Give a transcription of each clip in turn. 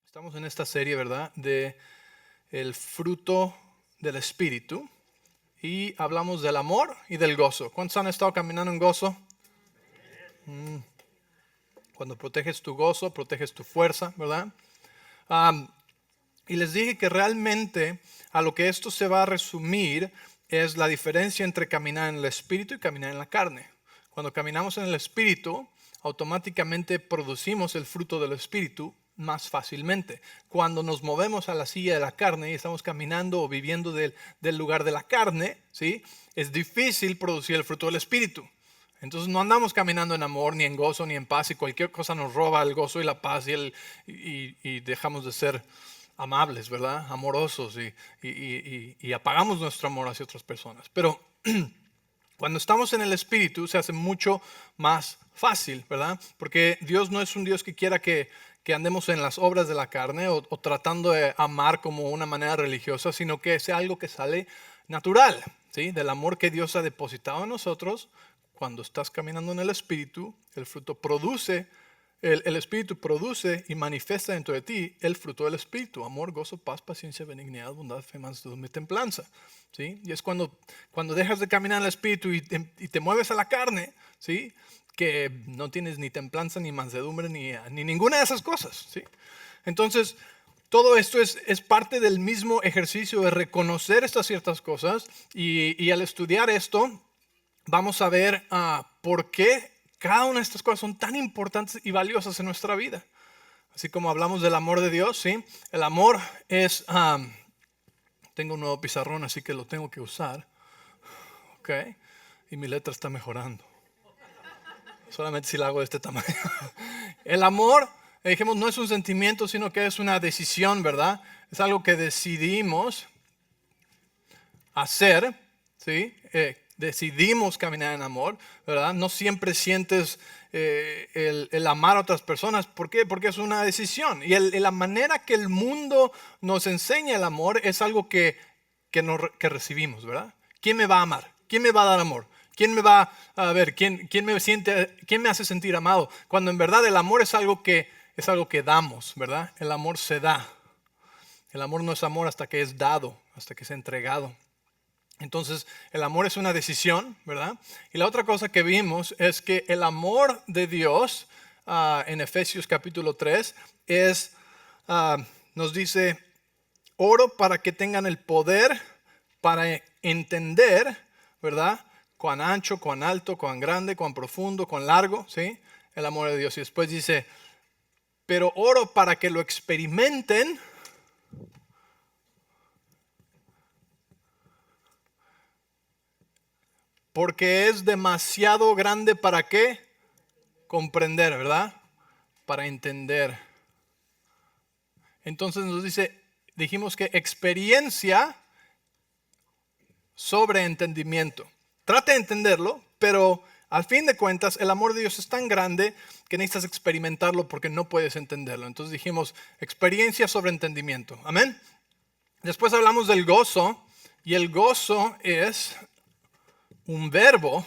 Estamos en esta serie, ¿verdad? De el fruto del Espíritu y hablamos del amor y del gozo. ¿Cuántos han estado caminando en gozo? Cuando proteges tu gozo, proteges tu fuerza, ¿verdad? Y les dije que realmente a lo que esto se va a resumir es la diferencia entre caminar en el Espíritu y caminar en la carne. Cuando caminamos en el Espíritu, automáticamente producimos el fruto del Espíritu más fácilmente. Cuando nos movemos a la silla de la carne y estamos caminando o viviendo del lugar de la carne, ¿sí? Es difícil producir el fruto del Espíritu. Entonces no andamos caminando en amor, ni en gozo, ni en paz, y cualquier cosa nos roba el gozo y la paz y dejamos de ser amables, ¿verdad? Amorosos y apagamos nuestro amor hacia otras personas. Pero cuando estamos en el Espíritu se hace mucho más fácil, ¿verdad? Porque Dios no es un Dios que quiera que andemos en las obras de la carne o tratando de amar como una manera religiosa, sino que sea algo que sale natural, ¿sí? Del amor que Dios ha depositado en nosotros. Cuando estás caminando en el Espíritu, el fruto produce, el Espíritu produce y manifiesta dentro de ti el fruto del Espíritu: amor, gozo, paz, paciencia, benignidad, bondad, fe, mansedumbre y templanza, ¿sí? Y es cuando dejas de caminar en el Espíritu y te mueves a la carne, ¿sí? Que no tienes ni templanza, ni mansedumbre, ni ninguna de esas cosas, ¿sí? Entonces, todo esto es parte del mismo ejercicio de reconocer estas ciertas cosas y al estudiar esto, vamos a ver por qué cada una de estas cosas son tan importantes y valiosas en nuestra vida. Así como hablamos del amor de Dios, ¿sí? El amor es... tengo un nuevo pizarrón, así que lo tengo que usar. ¿Ok? Y mi letra está mejorando. Solamente si la hago de este tamaño. El amor, dijimos, no es un sentimiento, sino que es una decisión, ¿verdad? Es algo que decidimos hacer, ¿sí? Decidimos caminar en amor, ¿verdad? No siempre sientes el amar a otras personas. ¿Por qué? Porque es una decisión. Y la manera que el mundo nos enseña el amor es algo que recibimos, ¿verdad? ¿Quién me va a amar? ¿Quién me va a dar amor? ¿Quién me va a ver? ¿Quién me hace sentir amado? Cuando en verdad el amor es algo que damos, ¿verdad? El amor se da. El amor no es amor hasta que es dado, hasta que es entregado. Entonces, el amor es una decisión, ¿verdad? Y la otra cosa que vimos es que el amor de Dios, en Efesios capítulo 3, nos dice: oro para que tengan el poder para entender, ¿verdad? Cuán ancho, cuán alto, cuán grande, cuán profundo, cuán largo, ¿sí? El amor de Dios. Y después dice: pero oro para que lo experimenten porque es demasiado grande para qué comprender, ¿verdad? Para entender. Entonces nos dijimos que experiencia sobre entendimiento. Trata de entenderlo, pero al fin de cuentas el amor de Dios es tan grande que necesitas experimentarlo porque no puedes entenderlo. Entonces dijimos experiencia sobre entendimiento. Amén. Después hablamos del gozo, y el gozo es un verbo,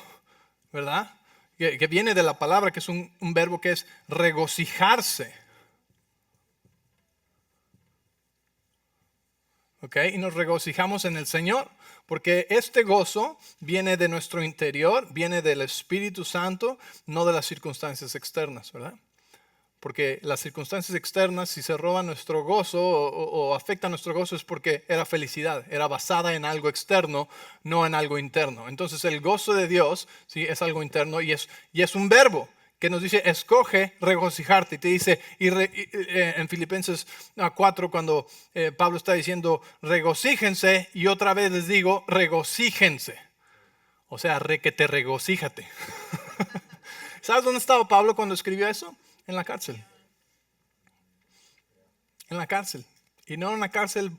¿verdad? Que viene de la palabra, que es un verbo que es regocijarse. ¿Ok? Y nos regocijamos en el Señor, porque este gozo viene de nuestro interior, viene del Espíritu Santo, no de las circunstancias externas, ¿verdad? Porque las circunstancias externas, si se roban nuestro gozo o afectan nuestro gozo, es porque era felicidad, era basada en algo externo, no en algo interno. Entonces el gozo de Dios, ¿sí? Es algo interno y es un verbo que nos dice: escoge regocijarte. Y te dice, en Filipenses 4, cuando Pablo está diciendo regocíjense, y otra vez les digo regocíjense. O sea, que te regocíjate. ¿Sabes dónde estaba Pablo cuando escribió eso? En la cárcel. En la cárcel. Y no en una cárcel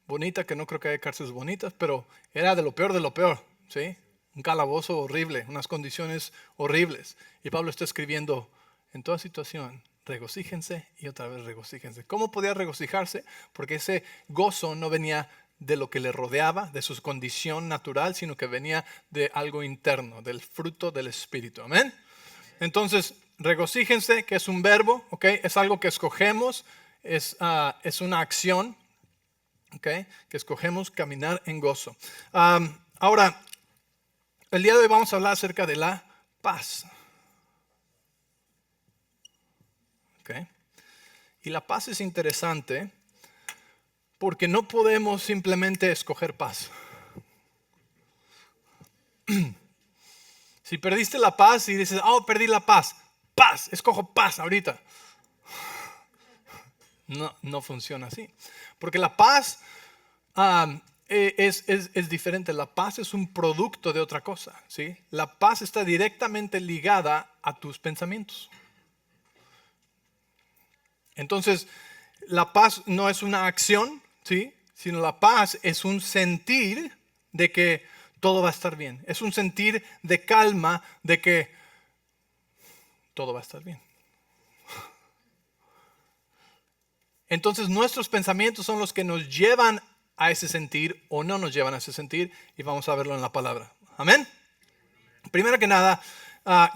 bonita, que no creo que haya cárceles bonitas, pero era de lo peor, ¿sí? Un calabozo horrible, unas condiciones horribles. Y Pablo está escribiendo: en toda situación, regocíjense y otra vez regocíjense. ¿Cómo podía regocijarse? Porque ese gozo no venía de lo que le rodeaba, de su condición natural, sino que venía de algo interno, del fruto del Espíritu. Amén. Entonces, regocíjense, que es un verbo, ¿ok? Es algo que escogemos, es una acción, ¿okay? Que escogemos caminar en gozo. Ahora, el día de hoy vamos a hablar acerca de la paz. ¿Okay? Y la paz es interesante porque no podemos simplemente escoger paz. Si perdiste la paz y dices, perdí la paz, escojo paz ahorita. No funciona así. Porque la paz es diferente. La paz es un producto de otra cosa, ¿sí? La paz está directamente ligada a tus pensamientos. Entonces, la paz no es una acción, ¿sí? Sino la paz es un sentir de que todo va a estar bien. Es un sentir de calma, de que todo va a estar bien. Entonces nuestros pensamientos son los que nos llevan a ese sentir o no nos llevan a ese sentir, y vamos a verlo en la palabra. Amén. Primero que nada,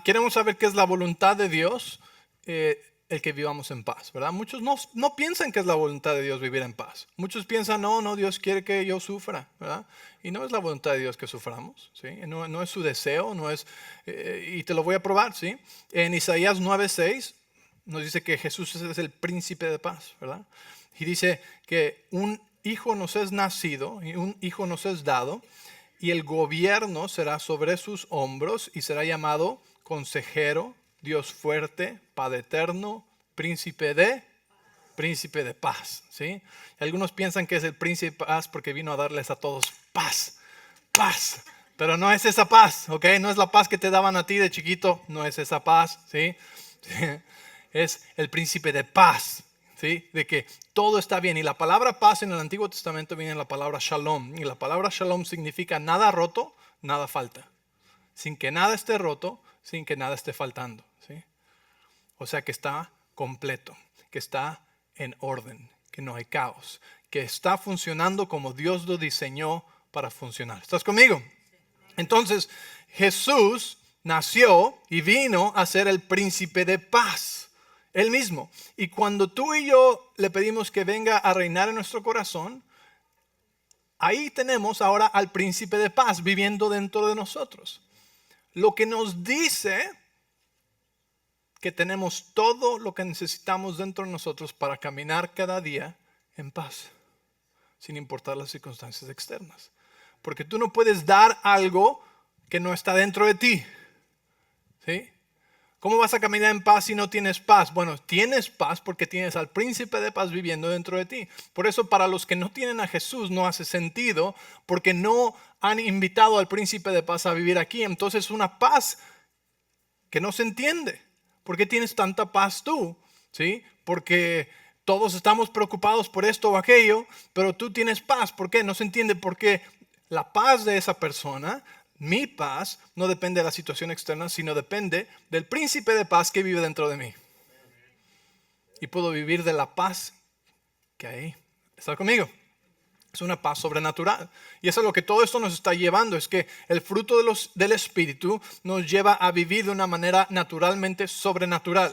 queremos saber qué es la voluntad de Dios, el que vivamos en paz, ¿verdad? Muchos no piensan que es la voluntad de Dios vivir en paz. Muchos piensan, no, Dios quiere que yo sufra, ¿verdad? Y no es la voluntad de Dios que suframos, ¿sí? No es su deseo, no es, y te lo voy a probar, ¿sí? En Isaías 9:6 nos dice que Jesús es el príncipe de paz, ¿verdad? Y dice que un hijo nos es nacido y un hijo nos es dado, y el gobierno será sobre sus hombros y será llamado Consejero, Dios fuerte, Padre eterno, Príncipe de paz, ¿sí? Algunos piensan que es el príncipe de paz porque vino a darles a todos paz. Pero no es esa paz, ¿ok? No es la paz que te daban a ti de chiquito, no es esa paz, ¿sí? Es el príncipe de paz, ¿sí? De que todo está bien. Y la palabra paz en el Antiguo Testamento viene en la palabra shalom. Y la palabra shalom significa nada roto, nada falta. Sin que nada esté roto, sin que nada esté faltando, ¿sí? O sea que está completo, que está en orden, que no hay caos, que está funcionando como Dios lo diseñó para funcionar. ¿Estás conmigo? Entonces, Jesús nació y vino a ser el príncipe de paz, él mismo. Y cuando tú y yo le pedimos que venga a reinar en nuestro corazón, ahí tenemos ahora al príncipe de paz viviendo dentro de nosotros. Lo que nos dice que tenemos todo lo que necesitamos dentro de nosotros para caminar cada día en paz, sin importar las circunstancias externas. Porque tú no puedes dar algo que no está dentro de ti, ¿sí? ¿Cómo vas a caminar en paz si no tienes paz? Bueno, tienes paz porque tienes al príncipe de paz viviendo dentro de ti. Por eso para los que no tienen a Jesús no hace sentido, porque no han invitado al príncipe de paz a vivir aquí. Entonces es una paz que no se entiende. ¿Por qué tienes tanta paz tú? ¿Sí? Porque todos estamos preocupados por esto o aquello, pero tú tienes paz. ¿Por qué? No se entiende por qué la paz de esa persona, mi paz, no depende de la situación externa, sino depende del príncipe de paz que vive dentro de mí. Y puedo vivir de la paz que hay. ¿Estás conmigo? Es una paz sobrenatural. Y eso es lo que todo esto nos está llevando. Es que el fruto del Espíritu nos lleva a vivir de una manera naturalmente sobrenatural.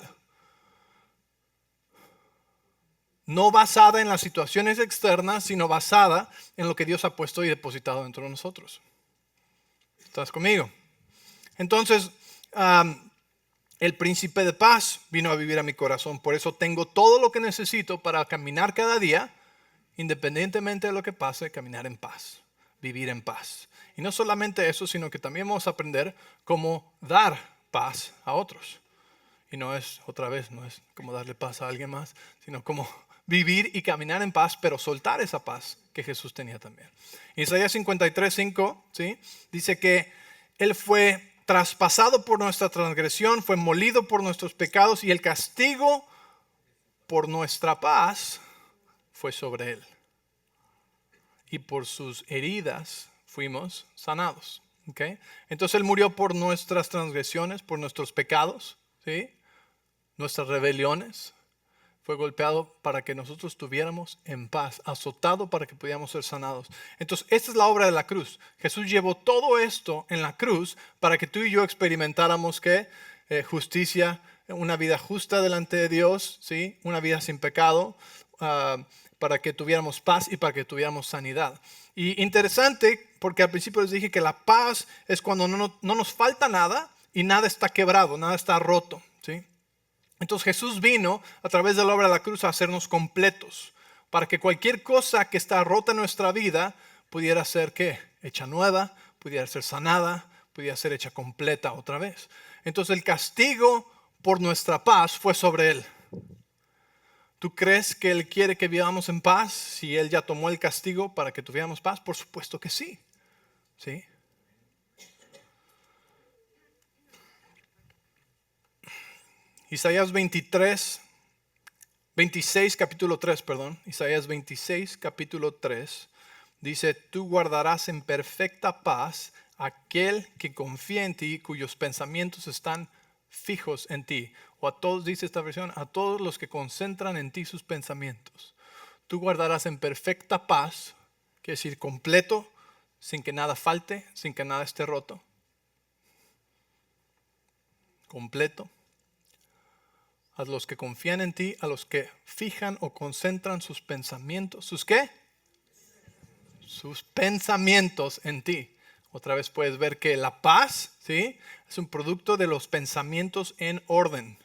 No basada en las situaciones externas, sino basada en lo que Dios ha puesto y depositado dentro de nosotros. ¿Estás conmigo? Entonces, el príncipe de paz vino a vivir a mi corazón. Por eso tengo todo lo que necesito para caminar cada día, independientemente de lo que pase, caminar en paz, vivir en paz. Y no solamente eso, sino que también vamos a aprender cómo dar paz a otros. Y no es, otra vez, no es como darle paz a alguien más, sino como vivir y caminar en paz, pero soltar esa paz que Jesús tenía también. Isaías 53:5, ¿sí? Dice que Él fue traspasado por nuestra transgresión, fue molido por nuestros pecados, y el castigo por nuestra paz fue sobre Él. Y por sus heridas fuimos sanados. ¿Okay? Entonces Él murió por nuestras transgresiones, por nuestros pecados, ¿sí? Nuestras rebeliones. Fue golpeado para que nosotros estuviéramos en paz, azotado para que pudiéramos ser sanados. Entonces, esta es la obra de la cruz. Jesús llevó todo esto en la cruz para que tú y yo experimentáramos que justicia, una vida justa delante de Dios, ¿sí? Una vida sin pecado, para que tuviéramos paz y para que tuviéramos sanidad. Y interesante, porque al principio les dije que la paz es cuando no nos falta nada y nada está quebrado, nada está roto, ¿sí? Entonces Jesús vino a través de la obra de la cruz a hacernos completos, para que cualquier cosa que está rota en nuestra vida pudiera ser, ¿qué? Hecha nueva, pudiera ser sanada, pudiera ser hecha completa otra vez. Entonces el castigo por nuestra paz fue sobre Él. ¿Tú crees que Él quiere que vivamos en paz si Él ya tomó el castigo para que tuviéramos paz? Por supuesto que sí. ¿Sí? Isaías 26, capítulo 3, perdón. Isaías 26, capítulo 3. Dice, tú guardarás en perfecta paz aquel que confía en ti, cuyos pensamientos están fijos en ti. O a todos, dice esta versión, a todos los que concentran en ti sus pensamientos. Tú guardarás en perfecta paz, quiere decir completo, sin que nada falte, sin que nada esté roto. Completo. A los que confían en ti, a los que fijan o concentran sus pensamientos. ¿Sus qué? Sus pensamientos en ti. Otra vez puedes ver que la paz, ¿sí?, es un producto de los pensamientos en orden.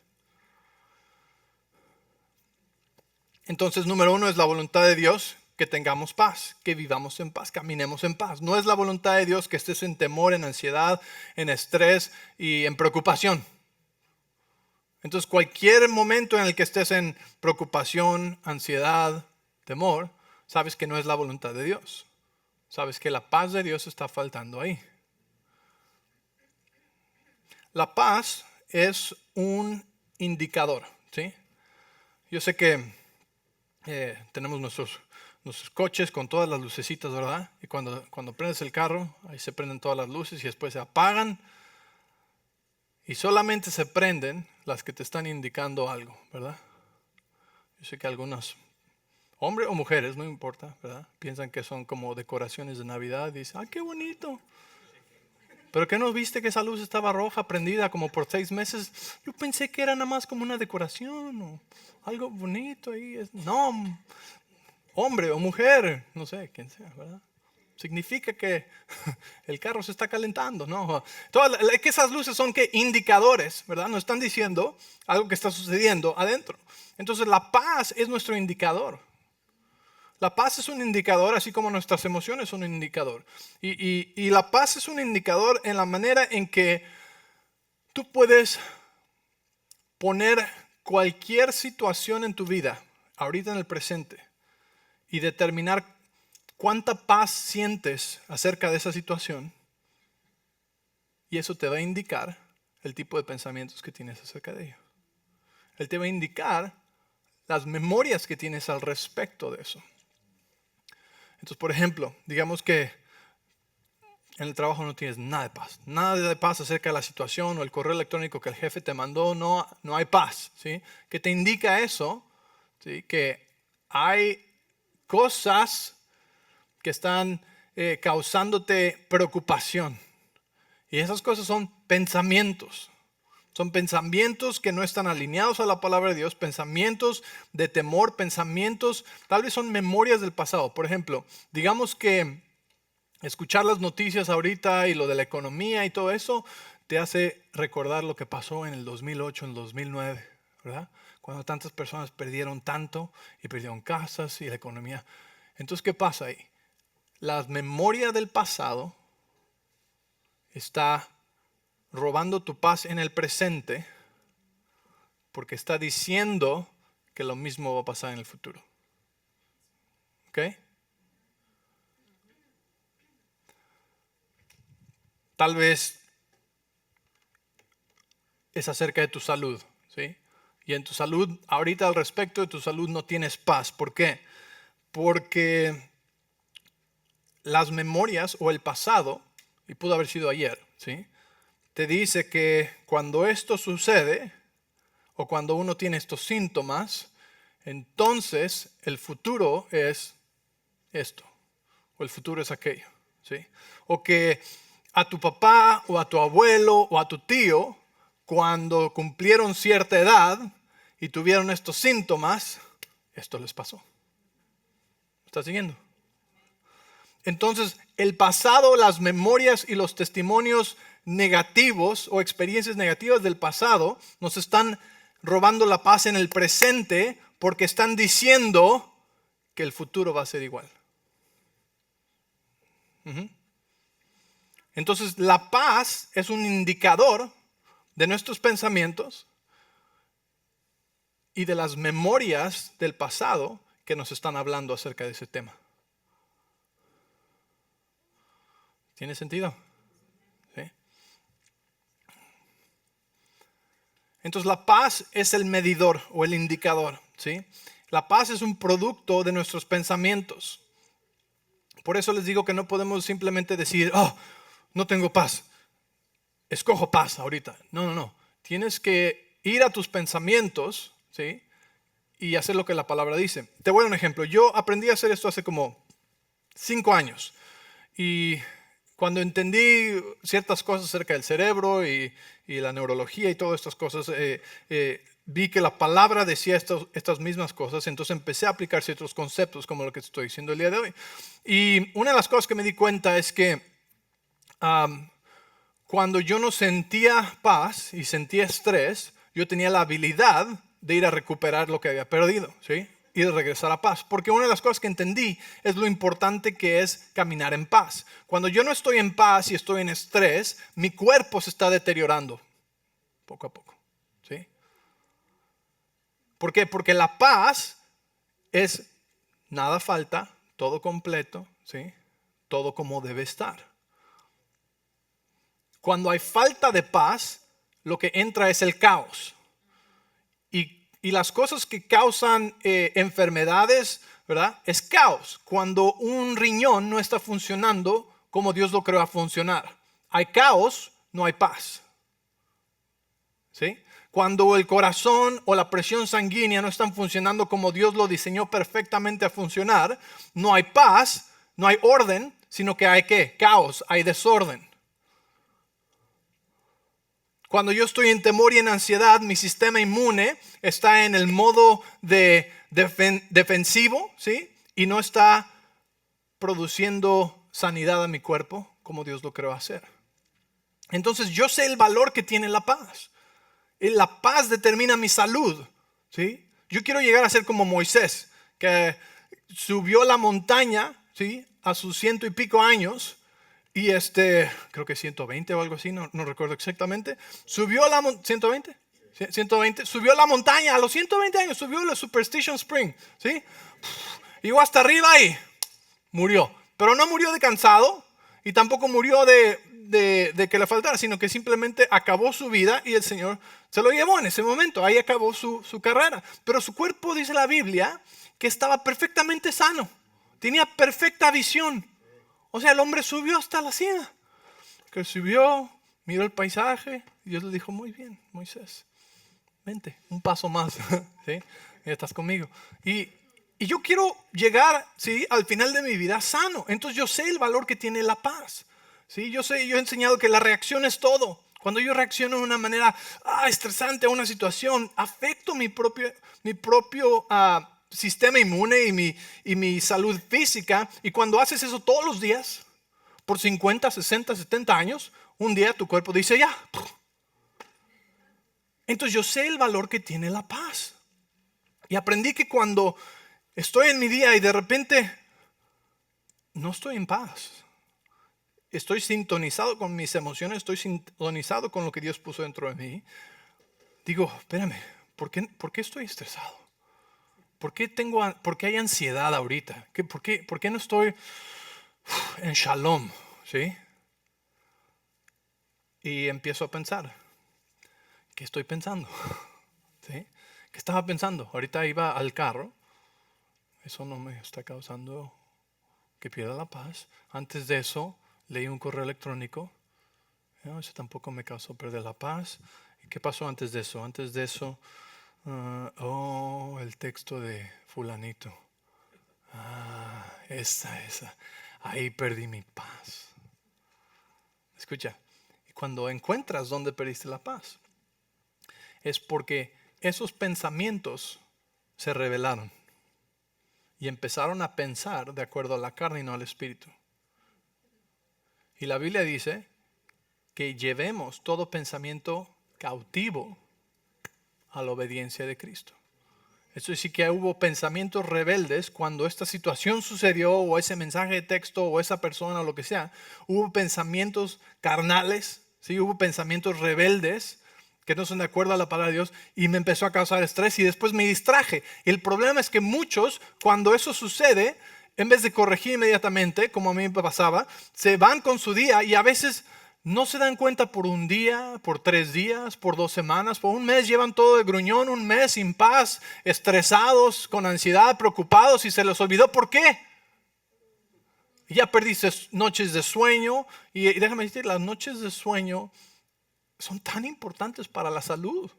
Entonces, número 1 es la voluntad de Dios que tengamos paz, que vivamos en paz, caminemos en paz. No es la voluntad de Dios que estés en temor, en ansiedad, en estrés y en preocupación. Entonces, cualquier momento en el que estés en preocupación, ansiedad, temor, sabes que no es la voluntad de Dios. Sabes que la paz de Dios está faltando ahí. La paz es un indicador, ¿sí? Yo sé que tenemos nuestros coches con todas las lucecitas, ¿verdad? Y cuando prendes el carro, ahí se prenden todas las luces y después se apagan. Y solamente se prenden las que te están indicando algo, ¿verdad? Yo sé que algunos, hombres o mujeres, no importa, ¿verdad? Piensan que son como decoraciones de Navidad y dicen, ¡ay, qué bonito! ¿Pero qué no viste que esa luz estaba roja, prendida como por 6 meses? Yo pensé que era nada más como una decoración o algo bonito ahí. No, hombre o mujer, no sé quién sea, ¿verdad? Significa que el carro se está calentando, ¿no? Que esas luces son que indicadores, ¿verdad? Nos están diciendo algo que está sucediendo adentro. Entonces la paz es nuestro indicador. La paz es un indicador, así como nuestras emociones son un indicador. Y la paz es un indicador en la manera en que tú puedes poner cualquier situación en tu vida, ahorita en el presente, y determinar cuánta paz sientes acerca de esa situación, y eso te va a indicar el tipo de pensamientos que tienes acerca de ello. Él te va a indicar las memorias que tienes al respecto de eso. Entonces, por ejemplo, digamos que en el trabajo no tienes nada de paz acerca de la situación o el correo electrónico que el jefe te mandó, no hay paz, ¿sí? ¿Qué te indica eso? ¿Sí? Que hay cosas que están causándote preocupación. Y esas cosas son pensamientos. Son pensamientos que no están alineados a la palabra de Dios, pensamientos de temor, pensamientos, tal vez son memorias del pasado. Por ejemplo, digamos que escuchar las noticias ahorita y lo de la economía y todo eso te hace recordar lo que pasó en el 2008, en el 2009, ¿verdad? Cuando tantas personas perdieron tanto y perdieron casas y la economía. Entonces, ¿qué pasa ahí? La memoria del pasado está robando tu paz en el presente porque está diciendo que lo mismo va a pasar en el futuro. ¿Ok? Tal vez es acerca de tu salud, ¿sí? Y en tu salud, ahorita al respecto de tu salud no tienes paz. ¿Por qué? Porque las memorias o el pasado, y pudo haber sido ayer, ¿sí?, te dice que cuando esto sucede o cuando uno tiene estos síntomas, entonces el futuro es esto o el futuro es aquello, ¿sí? O que a tu papá o a tu abuelo o a tu tío, cuando cumplieron cierta edad y tuvieron estos síntomas, esto les pasó. ¿Me estás siguiendo? Entonces, el pasado, las memorias y los testimonios negativos o experiencias negativas del pasado nos están robando la paz en el presente porque están diciendo que el futuro va a ser igual. Entonces, la paz es un indicador de nuestros pensamientos y de las memorias del pasado que nos están hablando acerca de ese tema. ¿Tiene sentido? ¿Sí? Entonces la paz es el medidor o el indicador, ¿sí? La paz es un producto de nuestros pensamientos. Por eso les digo que no podemos simplemente decir, oh, no tengo paz, escojo paz ahorita. No. Tienes que ir a tus pensamientos, ¿sí? Y hacer lo que la palabra dice. Te voy a dar un ejemplo. Yo aprendí a hacer esto hace como 5 años. Y cuando entendí ciertas cosas acerca del cerebro y la neurología y todas estas cosas, vi que la palabra decía estas mismas cosas, entonces empecé a aplicar ciertos conceptos como lo que estoy diciendo el día de hoy. Y una de las cosas que me di cuenta es que cuando yo no sentía paz y sentía estrés, yo tenía la habilidad de ir a recuperar lo que había perdido, ¿sí? Y de regresar a paz. Porque una de las cosas que entendí es lo importante que es caminar en paz. Cuando yo no estoy en paz y estoy en estrés, mi cuerpo se está deteriorando poco a poco, ¿sí? ¿Por qué? Porque la paz es nada falta, todo completo, ¿sí? Todo como debe estar. Cuando hay falta de paz, lo que entra es el caos. Y las cosas que causan enfermedades, ¿verdad? Es caos. Cuando un riñón no está funcionando como Dios lo creó a funcionar. Hay caos, no hay paz. ¿Sí? Cuando el corazón o la presión sanguínea no están funcionando como Dios lo diseñó perfectamente a funcionar, no hay paz, no hay orden, sino que hay ¿qué? Caos, hay desorden. Cuando yo estoy en temor y en ansiedad, mi sistema inmune está en el modo defensivo, ¿sí? Y no está produciendo sanidad a mi cuerpo como Dios lo creó hacer. Entonces yo sé el valor que tiene la paz. Y la paz determina mi salud, ¿sí? Yo quiero llegar a ser como Moisés, que subió la montaña, ¿sí? A sus 100 y pico años. Y creo que 120 o algo así, no recuerdo exactamente. Subió la montaña, 120, 120, subió la montaña a los 120 años, subió la Superstition Spring, ¿sí? Llegó hasta arriba y murió. Pero no murió de cansado y tampoco murió de que le faltara, sino que simplemente acabó su vida y el Señor se lo llevó en ese momento. Ahí acabó su carrera. Pero su cuerpo, dice la Biblia, que estaba perfectamente sano. Tenía perfecta visión. O sea, el hombre subió hasta la cima. Que subió, miró el paisaje. Y Dios le dijo, muy bien, Moisés, vente, un paso más. ¿Sí? Ya estás conmigo. Y yo quiero llegar, ¿sí? Al final de mi vida sano. Entonces yo sé el valor que tiene la paz. ¿Sí? Yo he enseñado que la reacción es todo. Cuando yo reacciono de una manera estresante a una situación, afecto mi propio sistema inmune y mi salud física. Y cuando haces eso todos los días, por 50, 60, 70 años, un día tu cuerpo dice ya. Entonces yo sé el valor que tiene la paz. Y aprendí que cuando estoy en mi día y de repente no estoy en paz, estoy sintonizado con mis emociones, estoy sintonizado con lo que Dios puso dentro de mí, digo, espérame, ¿por qué estoy estresado? ¿Por qué hay ansiedad ahorita? ¿Por qué no estoy en shalom? ¿Sí? Y empiezo a pensar, ¿qué estoy pensando? ¿Sí? ¿Qué estaba pensando? Ahorita iba al carro, eso no me está causando que pierda la paz. Antes de eso, leí un correo electrónico, no, eso tampoco me causó perder la paz. ¿Y qué pasó antes de eso? Antes de eso, el texto de fulanito. Esa. Ahí perdí mi paz. Escucha, cuando encuentras dónde perdiste la paz, es porque esos pensamientos se rebelaron. y empezaron a pensar de acuerdo a la carne y no al espíritu. Y la Biblia dice que llevemos todo pensamiento cautivo a la obediencia de Cristo. Eso sí que hubo pensamientos rebeldes cuando esta situación sucedió, o ese mensaje de texto, o esa persona, o lo que sea. Hubo pensamientos carnales, ¿sí? Hubo pensamientos rebeldes que no son de acuerdo a la palabra de Dios, y me empezó a causar estrés y después me distraje. Y el problema es que muchos, cuando eso sucede, en vez de corregir inmediatamente, como a mí me pasaba, se van con su día y a veces no se dan cuenta por un día, por 3 días, por 2 semanas, por un mes, llevan todo de gruñón, un mes sin paz, estresados, con ansiedad, preocupados, y se les olvidó por qué. Ya perdiste noches de sueño, y déjame decir, las noches de sueño son tan importantes para la salud.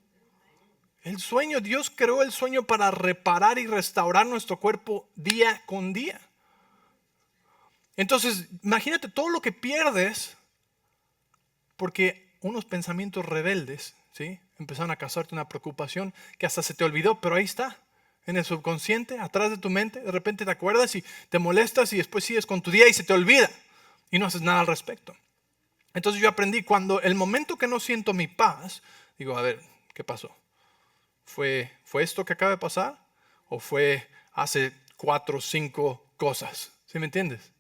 El sueño, Dios creó el sueño para reparar y restaurar nuestro cuerpo día con día. Entonces, imagínate todo lo que pierdes porque unos pensamientos rebeldes, ¿sí? Empezaron a causarte una preocupación que hasta se te olvidó, pero ahí está, en el subconsciente, atrás de tu mente. De repente te acuerdas y te molestas y después sigues con tu día y se te olvida y no haces nada al respecto. Entonces yo aprendí, cuando el momento que no siento mi paz, digo, a ver, ¿qué pasó? ¿Fue esto que acaba de pasar? ¿O fue hace 4 o 5 cosas? ¿Sí me entiendes?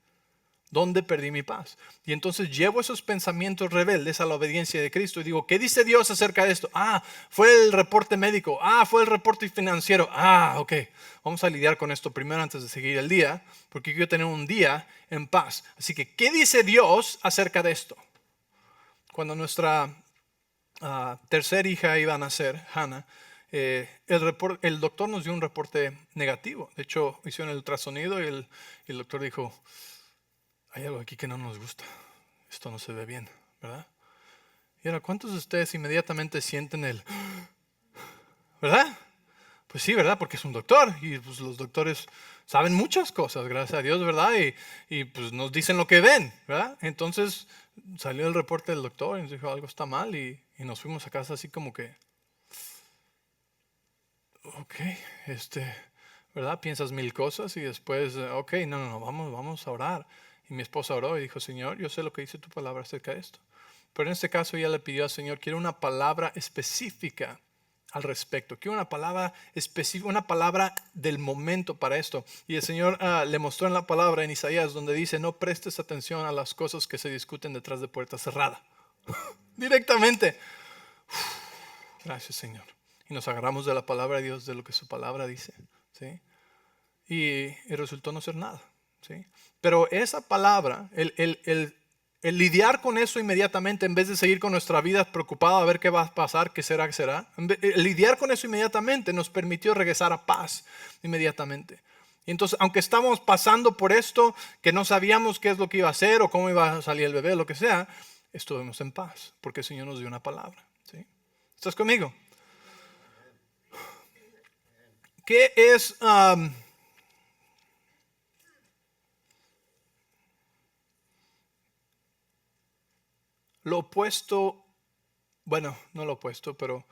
¿Dónde perdí mi paz? Y entonces llevo esos pensamientos rebeldes a la obediencia de Cristo y digo, ¿qué dice Dios acerca de esto? Fue el reporte médico. Fue el reporte financiero. Ok, vamos a lidiar con esto primero antes de seguir el día, porque quiero tener un día en paz. Así que, ¿qué dice Dios acerca de esto? Cuando nuestra tercera hija iba a nacer, Hannah, el doctor nos dio un reporte negativo. De hecho, hicieron el ultrasonido y el doctor dijo, hay algo aquí que no nos gusta. Esto no se ve bien, ¿verdad? Y ahora, ¿cuántos de ustedes inmediatamente sienten ¿verdad? Pues sí, ¿verdad? Porque es un doctor y pues los doctores saben muchas cosas, gracias a Dios, ¿verdad? Y pues nos dicen lo que ven, ¿verdad? Entonces salió el reporte del doctor y nos dijo algo está mal y nos fuimos a casa así como que, ok, ¿verdad? Piensas 1000 cosas y después, ok, no, vamos a orar. Y mi esposa oró y dijo, Señor, yo sé lo que dice tu palabra acerca de esto. Pero en este caso ella le pidió al Señor, quiero una palabra específica al respecto. Quiero una palabra específica, una palabra del momento para esto. Y el Señor le mostró en la palabra en Isaías donde dice, no prestes atención a las cosas que se discuten detrás de puerta cerrada. Directamente. Gracias, Señor. Y nos agarramos de la palabra de Dios, de lo que su palabra dice, ¿sí? Y resultó no ser nada, ¿sí? Pero esa palabra, el lidiar con eso inmediatamente, en vez de seguir con nuestra vida preocupado a ver qué va a pasar, qué será, el lidiar con eso inmediatamente nos permitió regresar a paz inmediatamente. Y entonces, aunque estábamos pasando por esto, que no sabíamos qué es lo que iba a hacer o cómo iba a salir el bebé, lo que sea, estuvimos en paz, porque el Señor nos dio una palabra, ¿sí? ¿Estás conmigo? ¿Qué es lo opuesto? Bueno, no lo opuesto, pero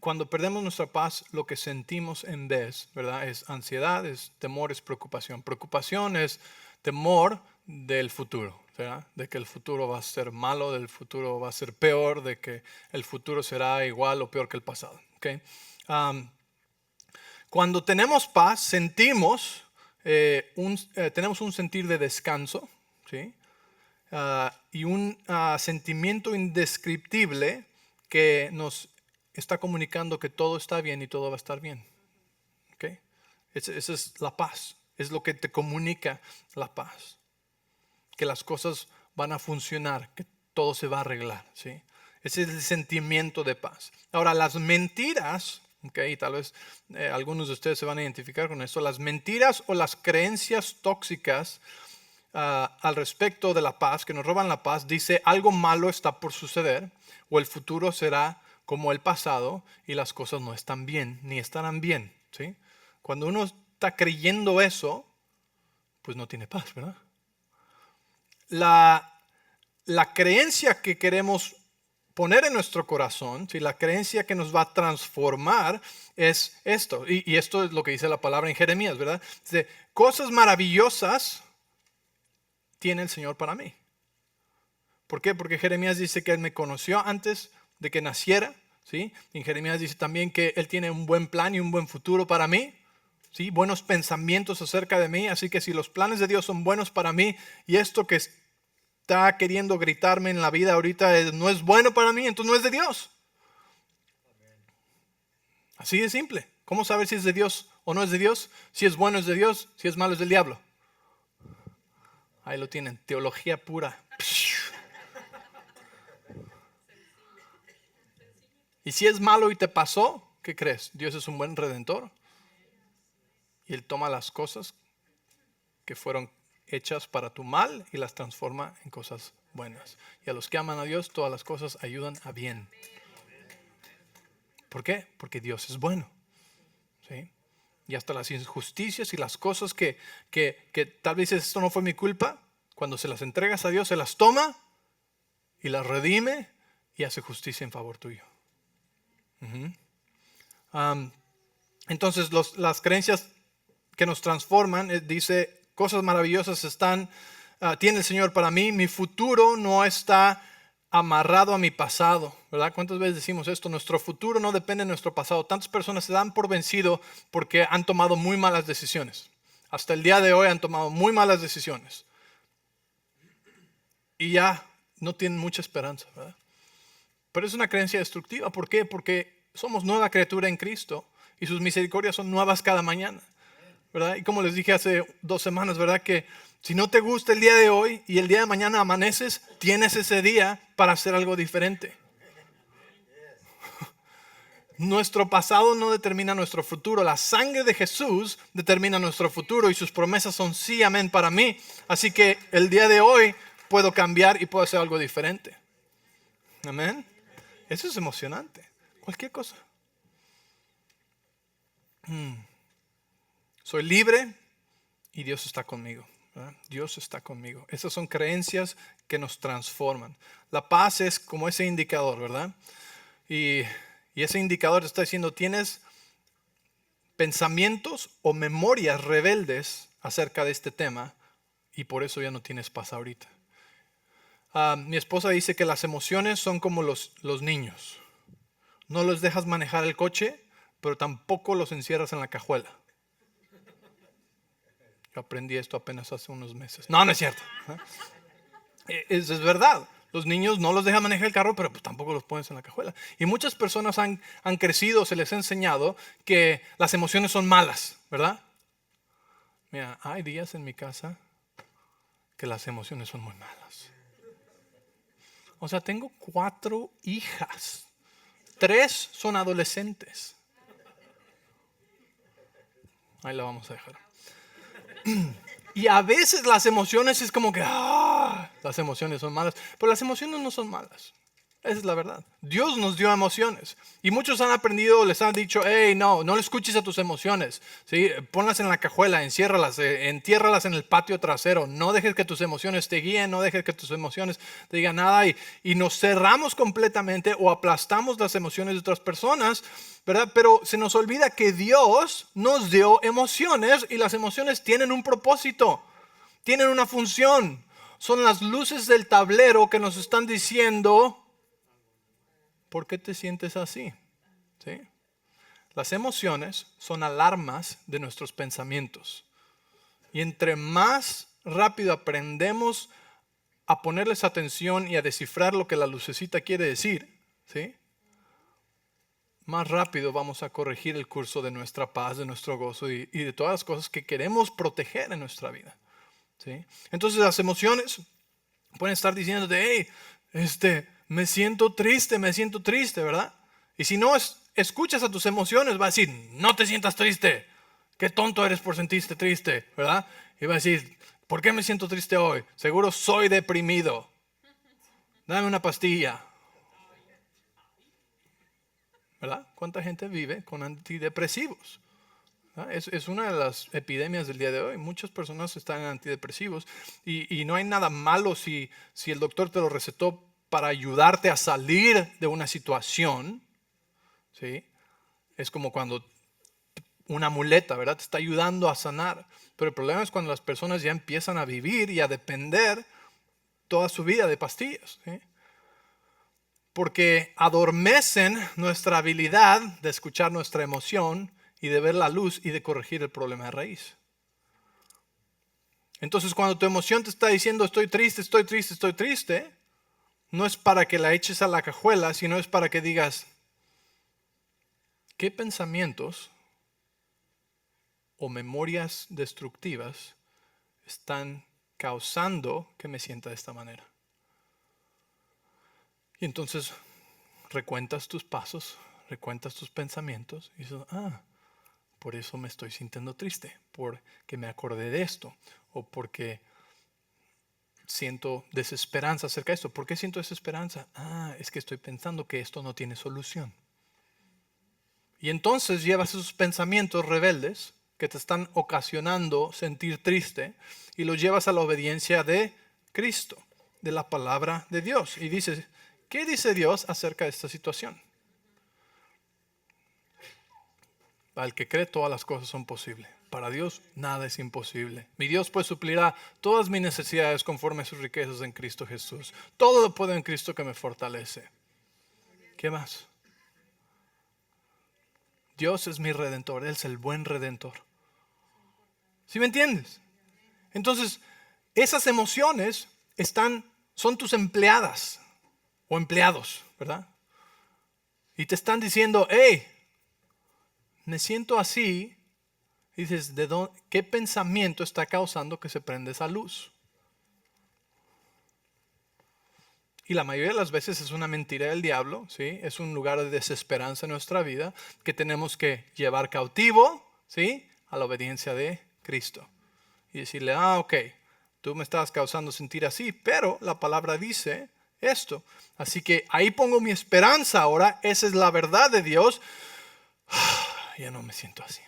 cuando perdemos nuestra paz, lo que sentimos en vez, ¿verdad? Es ansiedad, es temor, es preocupación. Preocupación es temor del futuro, ¿verdad? De que el futuro va a ser malo, del futuro va a ser peor, de que el futuro será igual o peor que el pasado, ¿ok? Cuando tenemos paz, tenemos un sentir de descanso, ¿sí? Y un sentimiento indescriptible que nos está comunicando que todo está bien y todo va a estar bien. ¿Okay? Esa es la paz, es lo que te comunica la paz, que las cosas van a funcionar, que todo se va a arreglar, ¿sí? Ese es el sentimiento de paz. Ahora, las mentiras, okay, tal vez algunos de ustedes se van a identificar con esto, las mentiras o las creencias tóxicas al respecto de la paz, que nos roban la paz, dice algo malo está por suceder o el futuro será como el pasado y las cosas no están bien, ni estarán bien, ¿sí? Cuando uno está creyendo eso, pues no tiene paz, ¿verdad? La creencia que queremos poner en nuestro corazón, ¿sí? La creencia que nos va a transformar es esto. Y esto es lo que dice la palabra en Jeremías, ¿verdad? Dice, cosas maravillosas tiene el Señor para mí. ¿Por qué? Porque Jeremías dice que Él me conoció antes de que naciera, ¿sí? Y en Jeremías dice también que Él tiene un buen plan y un buen futuro para mí, ¿sí? Buenos pensamientos acerca de mí. Así que si los planes de Dios son buenos para mí y esto que está queriendo gritarme en la vida ahorita no es bueno para mí, entonces no es de Dios. Así de simple. ¿Cómo saber si es de Dios o no es de Dios? Si es bueno es de Dios, si es malo es del diablo. Ahí lo tienen, teología pura. Y si es malo y te pasó, ¿qué crees? Dios es un buen redentor. Y Él toma las cosas que fueron hechas para tu mal y las transforma en cosas buenas. Y a los que aman a Dios, todas las cosas ayudan a bien. ¿Por qué? Porque Dios es bueno. ¿Sí? Y hasta las injusticias y las cosas que tal vez esto no fue mi culpa, cuando se las entregas a Dios, se las toma y las redime y hace justicia en favor tuyo. Entonces las creencias que nos transforman, dice, cosas maravillosas tiene el Señor para mí, mi futuro no está amarrado a mi pasado, ¿verdad? ¿Cuántas veces decimos esto? Nuestro futuro no depende de nuestro pasado. Tantas personas se dan por vencido porque han tomado muy malas decisiones. Hasta el día de hoy han tomado muy malas decisiones. Y ya no tienen mucha esperanza, ¿verdad? Pero es una creencia destructiva. ¿Por qué? Porque somos nueva criatura en Cristo y sus misericordias son nuevas cada mañana, ¿verdad? Y como les dije hace 2 semanas, ¿verdad? Que si no te gusta el día de hoy y el día de mañana amaneces, tienes ese día para hacer algo diferente. Nuestro pasado no determina nuestro futuro. La sangre de Jesús determina nuestro futuro y sus promesas son sí, amén para mí. Así que el día de hoy puedo cambiar y puedo hacer algo diferente. Amén. Eso es emocionante. Cualquier cosa. Soy libre y Dios está conmigo, ¿verdad? Dios está conmigo. Esas son creencias que nos transforman. La paz es como ese indicador, ¿verdad? Y ese indicador está diciendo, tienes pensamientos o memorias rebeldes acerca de este tema y por eso ya no tienes paz ahorita. Mi esposa dice que las emociones son como los niños. No los dejas manejar el coche, pero tampoco los encierras en la cajuela. Yo aprendí esto apenas hace unos meses. No es cierto. Es verdad. Los niños no los dejan manejar el carro, pero pues tampoco los pones en la cajuela. Y muchas personas han crecido, se les ha enseñado que las emociones son malas, ¿verdad? Mira, hay días en mi casa que las emociones son muy malas. O sea, tengo 4 hijas. 3 son adolescentes. Ahí la vamos a dejar. Y a veces las emociones es como que las emociones son malas, pero las emociones no son malas. Esa es la verdad. Dios nos dio emociones y muchos han aprendido, les han dicho, hey, no le escuches a tus emociones, ¿sí? Ponlas en la cajuela, enciérralas, entiérralas en el patio trasero, no dejes que tus emociones te guíen, no dejes que tus emociones te digan nada y nos cerramos completamente o aplastamos las emociones de otras personas, ¿verdad? Pero se nos olvida que Dios nos dio emociones y las emociones tienen un propósito, tienen una función. Son las luces del tablero que nos están diciendo ¿por qué te sientes así? ¿Sí? Las emociones son alarmas de nuestros pensamientos. Y entre más rápido aprendemos a ponerles atención y a descifrar lo que la lucecita quiere decir, ¿sí? Más rápido vamos a corregir el curso de nuestra paz, de nuestro gozo y de todas las cosas que queremos proteger en nuestra vida, ¿sí? Entonces las emociones pueden estar diciéndote, hey, me siento triste, ¿verdad? Y si no escuchas a tus emociones, va a decir, no te sientas triste, qué tonto eres por sentirte triste, ¿verdad? Y va a decir, ¿por qué me siento triste hoy? Seguro soy deprimido, dame una pastilla, ¿verdad? ¿Cuánta gente vive con antidepresivos? Es una de las epidemias del día de hoy. Muchas personas están en antidepresivos y no hay nada malo si el doctor te lo recetó para ayudarte a salir de una situación, ¿sí? Es como cuando una muleta, ¿verdad? Te está ayudando a sanar. Pero el problema es cuando las personas ya empiezan a vivir y a depender toda su vida de pastillas, ¿sí? Porque adormecen nuestra habilidad de escuchar nuestra emoción y de ver la luz y de corregir el problema de raíz. Entonces, cuando tu emoción te está diciendo estoy triste, estoy triste, estoy triste, no es para que la eches a la cajuela, sino es para que digas, ¿qué pensamientos o memorias destructivas están causando que me sienta de esta manera? Y entonces recuentas tus pasos, recuentas tus pensamientos y dices, por eso me estoy sintiendo triste, porque me acordé de esto, o porque siento desesperanza acerca de esto. ¿Por qué siento desesperanza? Es que estoy pensando que esto no tiene solución. Y entonces llevas esos pensamientos rebeldes que te están ocasionando sentir triste y los llevas a la obediencia de Cristo, de la palabra de Dios. Y dices, ¿qué dice Dios acerca de esta situación? Para el que cree, todas las cosas son posibles. Para Dios nada es imposible. Mi Dios pues suplirá todas mis necesidades conforme a sus riquezas en Cristo Jesús. Todo lo puedo en Cristo que me fortalece. ¿Qué más? Dios es mi redentor. Él es el buen redentor. ¿Sí me entiendes? Entonces, esas emociones son tus empleadas o empleados, ¿verdad? Y te están diciendo, hey, me siento así. Y dices, ¿qué pensamiento está causando que se prenda esa luz? Y la mayoría de las veces es una mentira del diablo, ¿sí? Es un lugar de desesperanza en nuestra vida que tenemos que llevar cautivo, ¿sí? A la obediencia de Cristo. Y decirle, ok, tú me estás causando sentir así, pero la palabra dice esto. Así que ahí pongo mi esperanza ahora, esa es la verdad de Dios. Ya no me siento así.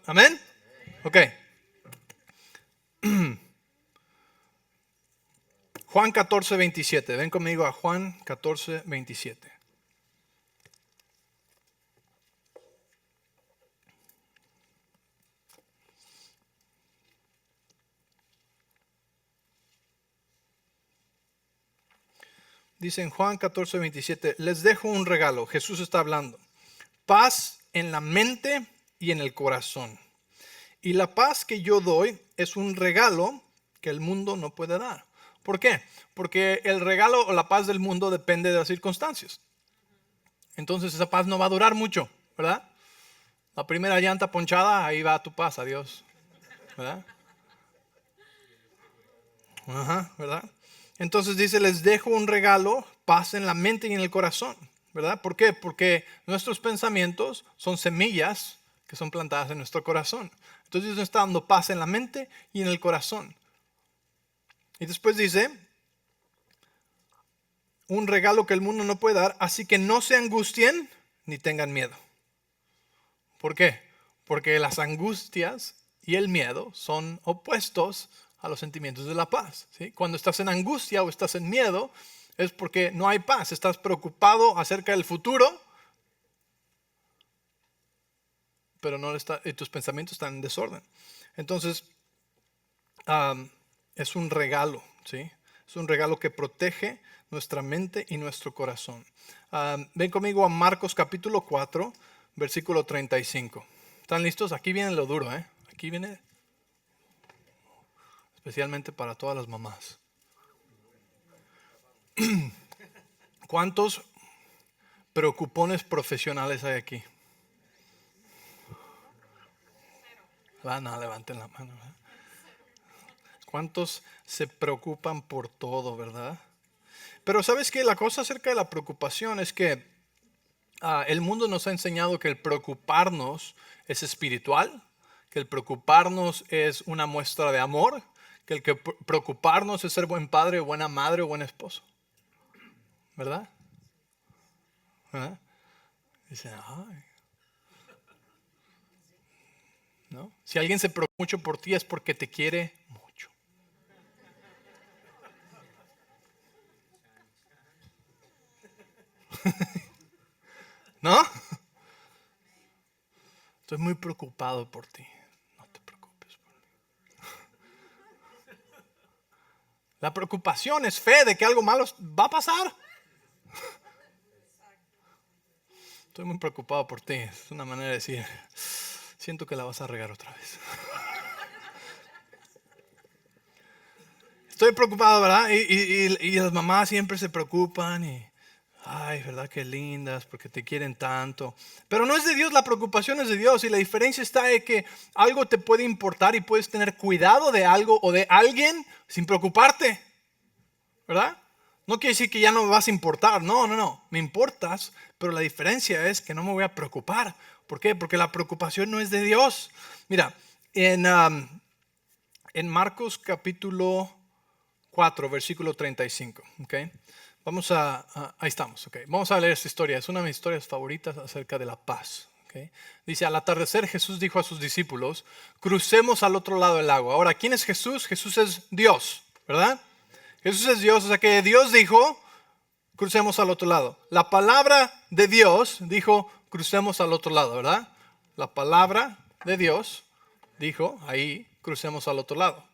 ¿Amén? Ok. Juan 14, 27. Ven conmigo a Juan 14, 27. Dice en Juan 14, 27, les dejo un regalo. Jesús está hablando. Paz en la mente y en el corazón. Y la paz que yo doy es un regalo que el mundo no puede dar. ¿Por qué? Porque el regalo o la paz del mundo depende de las circunstancias. Entonces esa paz no va a durar mucho, ¿verdad? La primera llanta ponchada, ahí va tu paz, adiós, ¿verdad? Ajá, ¿verdad? Entonces dice, les dejo un regalo, paz en la mente y en el corazón, ¿verdad? ¿Por qué? Porque nuestros pensamientos son semillas que son plantadas en nuestro corazón. Entonces Dios nos está dando paz en la mente y en el corazón. Y después dice, un regalo que el mundo no puede dar, así que no se angustien ni tengan miedo. ¿Por qué? Porque las angustias y el miedo son opuestos a los sentimientos de la paz, ¿sí? Cuando estás en angustia o estás en miedo, es porque no hay paz, estás preocupado acerca del futuro, pero tus pensamientos están en desorden. Entonces, es un regalo, ¿sí? Es un regalo que protege nuestra mente y nuestro corazón. Ven conmigo a Marcos capítulo 4, versículo 35. ¿Están listos? Aquí viene lo duro, ¿eh? Aquí viene especialmente para todas las mamás. ¿Cuántos preocupones profesionales hay aquí? No, levanten la mano, ¿verdad? ¿Cuántos se preocupan por todo, verdad? Pero ¿sabes qué? La cosa acerca de la preocupación es que el mundo nos ha enseñado que el preocuparnos es espiritual, que el preocuparnos es una muestra de amor, que el que preocuparnos es ser buen padre, buena madre o buen esposo. ¿Verdad? ¿Verdad? Dicen, ay, ¿no? Si alguien se preocupa mucho por ti es porque te quiere mucho. ¿No? Estoy muy preocupado por ti. No te preocupes por mí. La preocupación es fe de que algo malo va a pasar. Estoy muy preocupado por ti. Es una manera de decir, siento que la vas a regar otra vez. Estoy preocupado, ¿verdad? Y las mamás siempre se preocupan y, ay, ¿verdad? Qué lindas, porque te quieren tanto. Pero no es de Dios, la preocupación es de Dios. Y la diferencia está en que algo te puede importar y puedes tener cuidado de algo o de alguien sin preocuparte, ¿verdad? No quiere decir que ya no me vas a importar. No. Me importas, pero la diferencia es que no me voy a preocupar. ¿Por qué? Porque la preocupación no es de Dios. Mira, en Marcos capítulo 4, versículo 35. ¿Okay? Ahí estamos. ¿Okay? Vamos a leer esta historia. Es una de mis historias favoritas acerca de la paz. ¿Okay? Dice, al atardecer Jesús dijo a sus discípulos, crucemos al otro lado del lago. Ahora, ¿quién es Jesús? Jesús es Dios, ¿verdad? Jesús es Dios, o sea que Dios dijo, crucemos al otro lado. La palabra de Dios dijo, crucemos al otro lado, ¿verdad? La palabra de Dios dijo, ahí, crucemos al otro lado.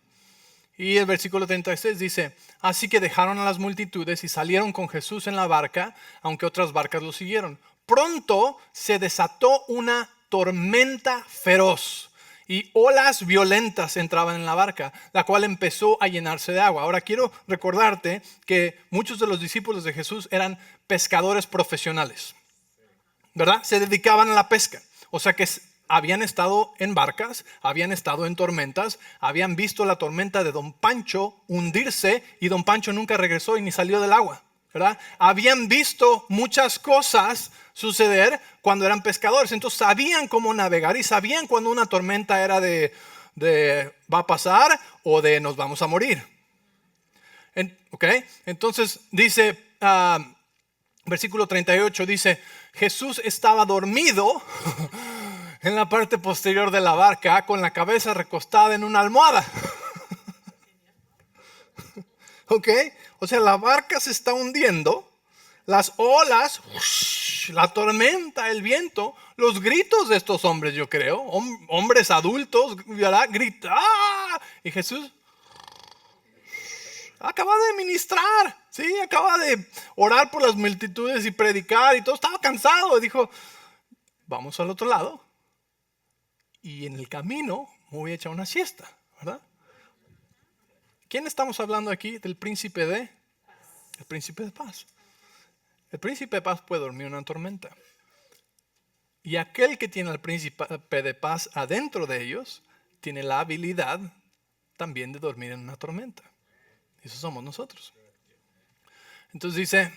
Y el versículo 36 dice, así que dejaron a las multitudes y salieron con Jesús en la barca, aunque otras barcas lo siguieron. Pronto se desató una tormenta feroz y olas violentas entraban en la barca, la cual empezó a llenarse de agua. Ahora quiero recordarte que muchos de los discípulos de Jesús eran pescadores profesionales, ¿verdad? Se dedicaban a la pesca. O sea que habían estado en barcas, habían estado en tormentas, habían visto la tormenta de Don Pancho hundirse y Don Pancho nunca regresó y ni salió del agua, ¿verdad? Habían visto muchas cosas suceder cuando eran pescadores, entonces sabían cómo navegar y sabían cuando una tormenta era de va a pasar o de nos vamos a morir. ¿Ok? Entonces dice, versículo 38 dice, Jesús estaba dormido en la parte posterior de la barca con la cabeza recostada en una almohada. ¿Ok? O sea, la barca se está hundiendo, las olas, la tormenta, el viento, los gritos de estos hombres, yo creo, hombres adultos, ¿verdad? Gritan, ¡ah! Y Jesús acaba de ministrar, ¿sí? Acaba de orar por las multitudes y predicar y todo, estaba cansado y dijo, vamos al otro lado. Y en el camino me voy a echar una siesta, ¿verdad? ¿Quién estamos hablando aquí? Del príncipe de el príncipe de paz. El príncipe de paz puede dormir en una tormenta. Y aquel que tiene al príncipe de paz adentro de ellos tiene la habilidad también de dormir en una tormenta. Eso somos nosotros. Entonces dice,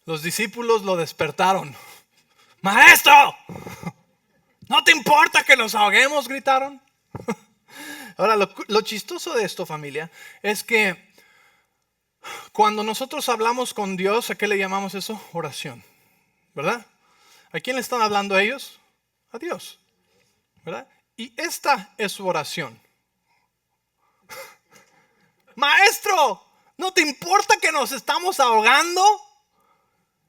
los discípulos lo despertaron. ¡Maestro! ¿No te importa que nos ahoguemos? Gritaron. Ahora, lo chistoso de esto, familia, es que cuando nosotros hablamos con Dios, ¿a qué le llamamos eso? Oración, ¿verdad? ¿A quién le están hablando ellos? A Dios, ¿verdad? Y esta es su oración. Maestro, ¿no te importa que nos estamos ahogando?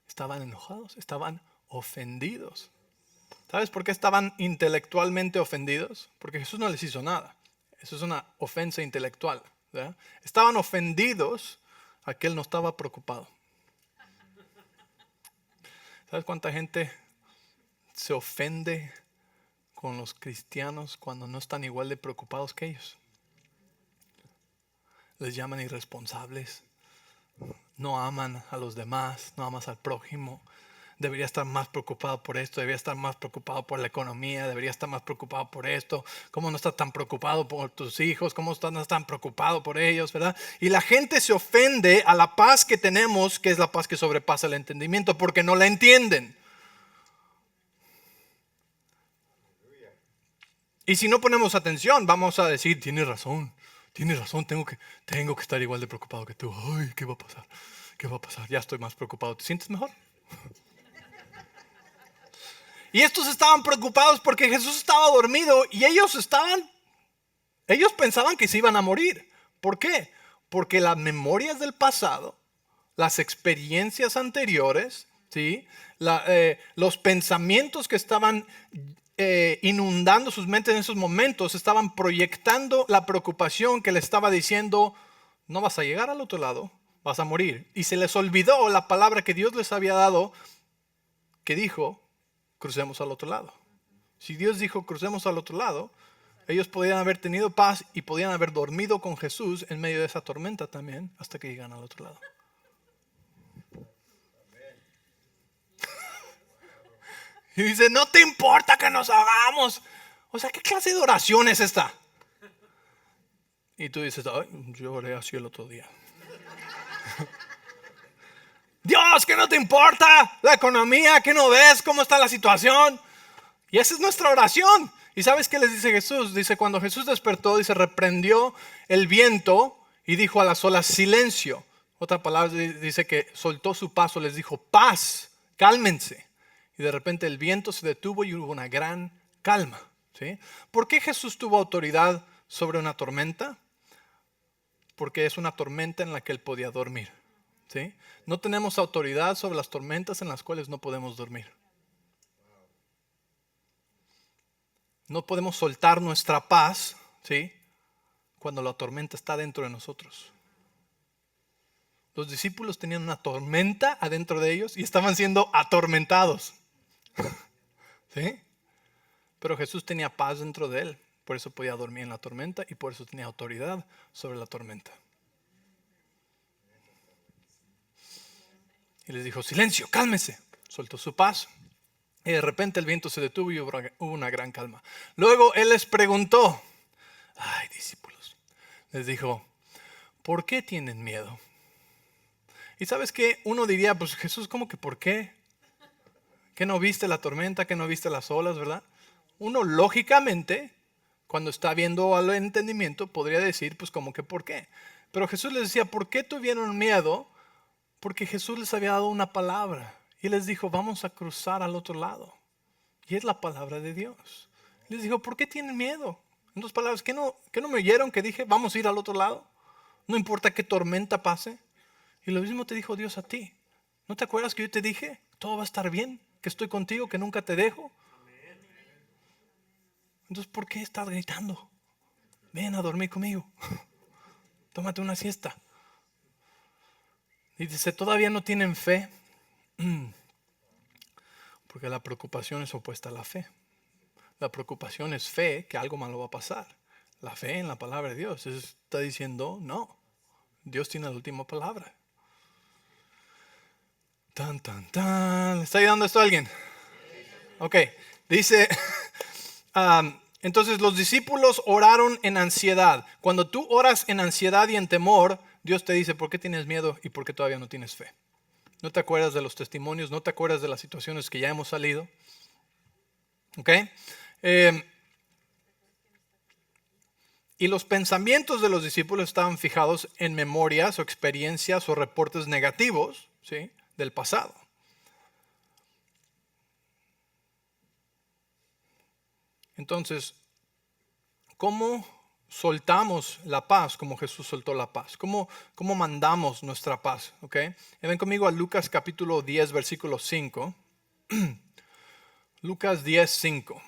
Estaban enojados, estaban ofendidos. ¿Sabes por qué estaban intelectualmente ofendidos? Porque Jesús no les hizo nada. Eso es una ofensa intelectual, ¿verdad? Estaban ofendidos a que él no estaba preocupado. ¿Sabes cuánta gente se ofende con los cristianos cuando no están igual de preocupados que ellos? Les llaman irresponsables, no aman a los demás, no amas al prójimo. Debería estar más preocupado por esto, debería estar más preocupado por la economía, debería estar más preocupado por esto. ¿Cómo no estás tan preocupado por tus hijos? ¿Cómo no estás tan preocupado por ellos? ¿Verdad? Y la gente se ofende a la paz que tenemos, que es la paz que sobrepasa el entendimiento, porque no la entienden. Y si no ponemos atención, vamos a decir, tienes razón, tengo que estar igual de preocupado que tú. Ay, ¿qué va a pasar? ¿Qué va a pasar? Ya estoy más preocupado. ¿Te sientes mejor? Y estos estaban preocupados porque Jesús estaba dormido y ellos pensaban que se iban a morir. ¿Por qué? Porque las memorias del pasado, las experiencias anteriores, ¿sí? Los pensamientos que estaban inundando sus mentes en esos momentos estaban proyectando la preocupación que le estaba diciendo, no vas a llegar al otro lado, vas a morir. Y se les olvidó la palabra que Dios les había dado, que dijo, crucemos al otro lado. Si Dios dijo, crucemos al otro lado, ellos podían haber tenido paz y podían haber dormido con Jesús en medio de esa tormenta también, hasta que llegan al otro lado. Y dice, no te importa que nos hagamos. O sea, ¿qué clase de oración es esta? Y tú dices, ay, yo oré así el otro día. Dios, ¿qué no te importa la economía? ¿Qué no ves? ¿Cómo está la situación? Y esa es nuestra oración. ¿Y sabes qué les dice Jesús? Dice, cuando Jesús despertó, dice, reprendió el viento y dijo a las olas, silencio. Otra palabra dice que soltó su paso, les dijo, paz, cálmense. Y de repente el viento se detuvo y hubo una gran calma, ¿sí? ¿Por qué Jesús tuvo autoridad sobre una tormenta? Porque es una tormenta en la que él podía dormir, ¿sí? No tenemos autoridad sobre las tormentas en las cuales no podemos dormir. No podemos soltar nuestra paz, ¿sí? Cuando la tormenta está dentro de nosotros. Los discípulos tenían una tormenta adentro de ellos y estaban siendo atormentados. ¿Sí? Pero Jesús tenía paz dentro de él, por eso podía dormir en la tormenta y por eso tenía autoridad sobre la tormenta. Y les dijo, silencio, cálmese. Soltó su paz y de repente el viento se detuvo y hubo una gran calma. Luego él les preguntó, ay discípulos, les dijo, ¿por qué tienen miedo? Y sabes qué, uno diría, pues Jesús, ¿cómo que por qué? ¿Que no viste la tormenta? ¿Que no viste las olas, verdad? Uno lógicamente, cuando está viendo al entendimiento, podría decir, pues como que ¿por qué? Pero Jesús les decía, ¿por qué tuvieron miedo? Porque Jesús les había dado una palabra y les dijo, vamos a cruzar al otro lado. Y es la palabra de Dios. Les dijo, ¿por qué tienen miedo? En dos palabras, ¿qué no me oyeron que dije, vamos a ir al otro lado? No importa qué tormenta pase. Y lo mismo te dijo Dios a ti. ¿No te acuerdas que yo te dije, todo va a estar bien? Que estoy contigo, que nunca te dejo. Entonces, ¿por qué estás gritando? Ven a dormir conmigo. Tómate una siesta. Y dice, ¿todavía no tienen fe? Porque la preocupación es opuesta a la fe. La preocupación es fe que algo malo va a pasar. La fe en la palabra de Dios está diciendo, no, Dios tiene la última palabra. Tan, tan, tan. ¿Le está ayudando esto a alguien? Ok, dice, entonces los discípulos oraron en ansiedad. Cuando tú oras en ansiedad y en temor, Dios te dice, ¿por qué tienes miedo y por qué todavía no tienes fe? ¿No te acuerdas de los testimonios? ¿No te acuerdas de las situaciones que ya hemos salido? Ok. Y los pensamientos de los discípulos estaban fijados en memorias o experiencias o reportes negativos, ¿sí?, del pasado. Entonces, ¿cómo soltamos la paz como Jesús soltó la paz? ¿Cómo mandamos nuestra paz? ¿Okay? Y ven conmigo a Lucas capítulo 10, versículo 5. Lucas 10, 5.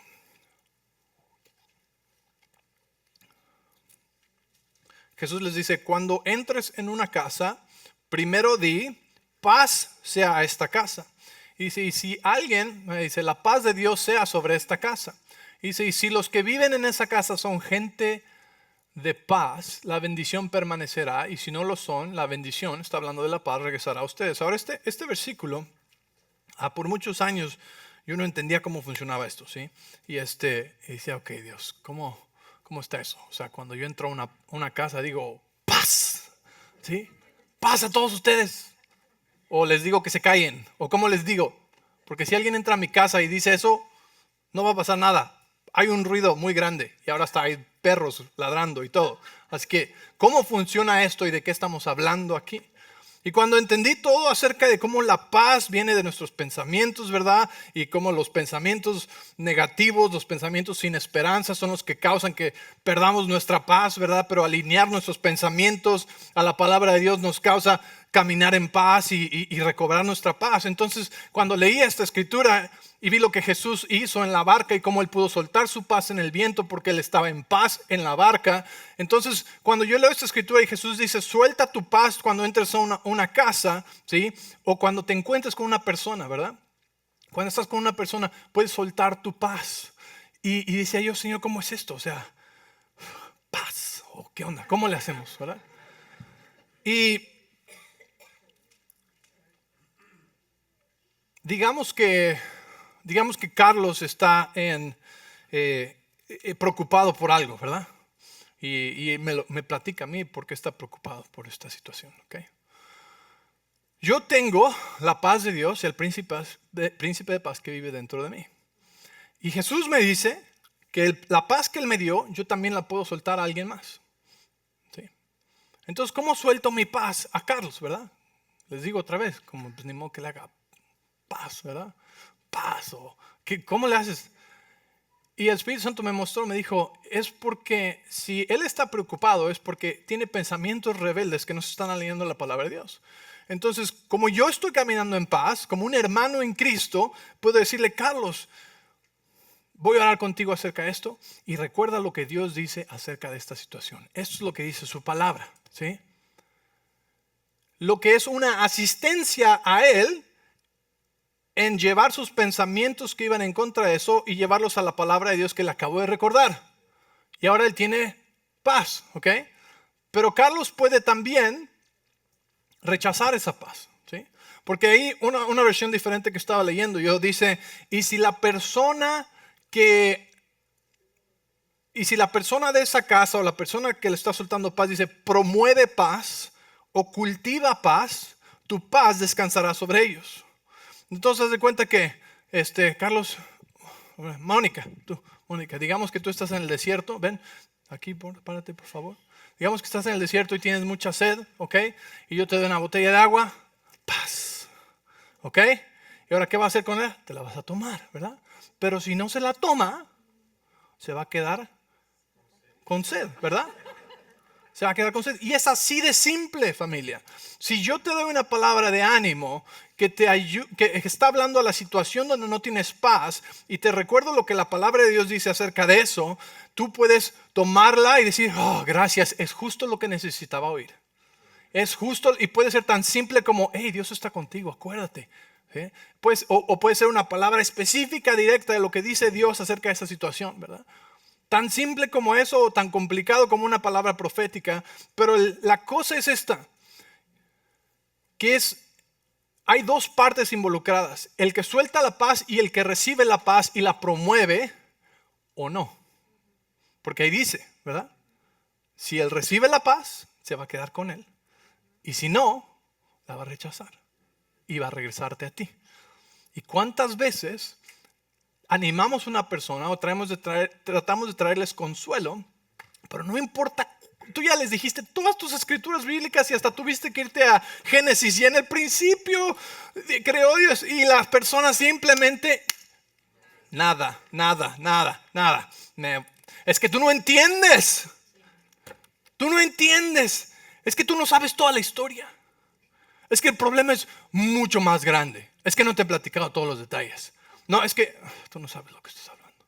Jesús les dice, cuando entres en una casa, primero di, paz sea a esta casa. Y dice, y si alguien, dice, la paz de Dios sea sobre esta casa. Y dice, y si los que viven en esa casa son gente de paz, la bendición permanecerá. Y si no lo son, la bendición, está hablando de la paz, regresará a ustedes. Ahora este versículo, por muchos años yo no entendía cómo funcionaba esto, ¿sí? Y decía, ok, Dios, ¿cómo está eso? O sea, cuando yo entro a una casa digo, paz, ¿sí? Paz a todos ustedes. O les digo que se callen. O ¿cómo les digo? Porque si alguien entra a mi casa y dice eso, no va a pasar nada. Hay un ruido muy grande y ahora hasta hay perros ladrando y todo. Así que, ¿cómo funciona esto y de qué estamos hablando aquí? Y cuando entendí todo acerca de cómo la paz viene de nuestros pensamientos, ¿verdad? Y cómo los pensamientos negativos, los pensamientos sin esperanza son los que causan que perdamos nuestra paz, ¿verdad? Pero alinear nuestros pensamientos a la palabra de Dios nos causa caminar en paz y recobrar nuestra paz. Entonces, cuando leí esta escritura y vi lo que Jesús hizo en la barca y cómo Él pudo soltar su paz en el viento porque Él estaba en paz en la barca. Entonces, cuando yo leo esta escritura y Jesús dice, suelta tu paz cuando entres a una casa, ¿sí? O cuando te encuentres con una persona, ¿verdad? Cuando estás con una persona, puedes soltar tu paz. Y decía yo, Señor, ¿cómo es esto? O sea, paz. ¿O qué onda? ¿Cómo le hacemos? ¿Verdad? Y digamos que Carlos está preocupado por algo, ¿verdad? Y me platica a mí por qué está preocupado por esta situación, ¿ok? Yo tengo la paz de Dios, el príncipe de paz que vive dentro de mí. Y Jesús me dice que la paz que Él me dio, yo también la puedo soltar a alguien más. ¿Sí? Entonces, ¿cómo suelto mi paz a Carlos, verdad? Les digo otra vez, como pues, ni modo que le haga paz, ¿verdad? Paz, o ¿cómo le haces? Y el Espíritu Santo me mostró, me dijo, es porque si Él está preocupado, es porque tiene pensamientos rebeldes que no se están alineando a la palabra de Dios. Entonces, como yo estoy caminando en paz, como un hermano en Cristo, puedo decirle, Carlos, voy a hablar contigo acerca de esto y recuerda lo que Dios dice acerca de esta situación. Esto es lo que dice su palabra, ¿sí? Lo que es una asistencia a Él en llevar sus pensamientos que iban en contra de eso y llevarlos a la palabra de Dios que le acabo de recordar. Y ahora él tiene paz, ¿ok? Pero Carlos puede también rechazar esa paz, ¿sí? Porque ahí una versión diferente que estaba leyendo, yo dice, y si la persona de esa casa o la persona que le está soltando paz dice, promueve paz o cultiva paz, tu paz descansará sobre ellos. Entonces, haz de cuenta que, Carlos, Mónica, digamos que tú estás en el desierto, ven, aquí, párate por favor. Digamos que estás en el desierto y tienes mucha sed, ¿ok? Y yo te doy una botella de agua, paz, ¿ok? ¿Y ahora qué va a hacer con ella? Te la vas a tomar, ¿verdad? Pero si no se la toma, se va a quedar con sed, ¿verdad? Se va a quedar con sed. Y es así de simple, familia. Si yo te doy una palabra de ánimo que está hablando a la situación donde no tienes paz y te recuerdo lo que la palabra de Dios dice acerca de eso, tú puedes tomarla y decir, oh, gracias, es justo lo que necesitaba oír. Es justo y puede ser tan simple como, hey, Dios está contigo, acuérdate. ¿Sí? Pues, o puede ser una palabra específica, directa de lo que dice Dios acerca de esa situación, ¿verdad? Tan simple como eso o tan complicado como una palabra profética. Pero la cosa es esta, que hay dos partes involucradas. El que suelta la paz y el que recibe la paz y la promueve o no. Porque ahí dice, ¿verdad? Si él recibe la paz, se va a quedar con él. Y si no, la va a rechazar y va a regresarte a ti. ¿Y cuántas veces animamos a una persona o tratamos de traerles consuelo, pero no importa, tú ya les dijiste todas tus escrituras bíblicas y hasta tuviste que irte a Génesis y en el principio creó Dios y las personas simplemente nada. Es que tú no entiendes, es que tú no sabes toda la historia, es que el problema es mucho más grande, es que no te he platicado todos los detalles. No, es que tú no sabes lo que estás hablando.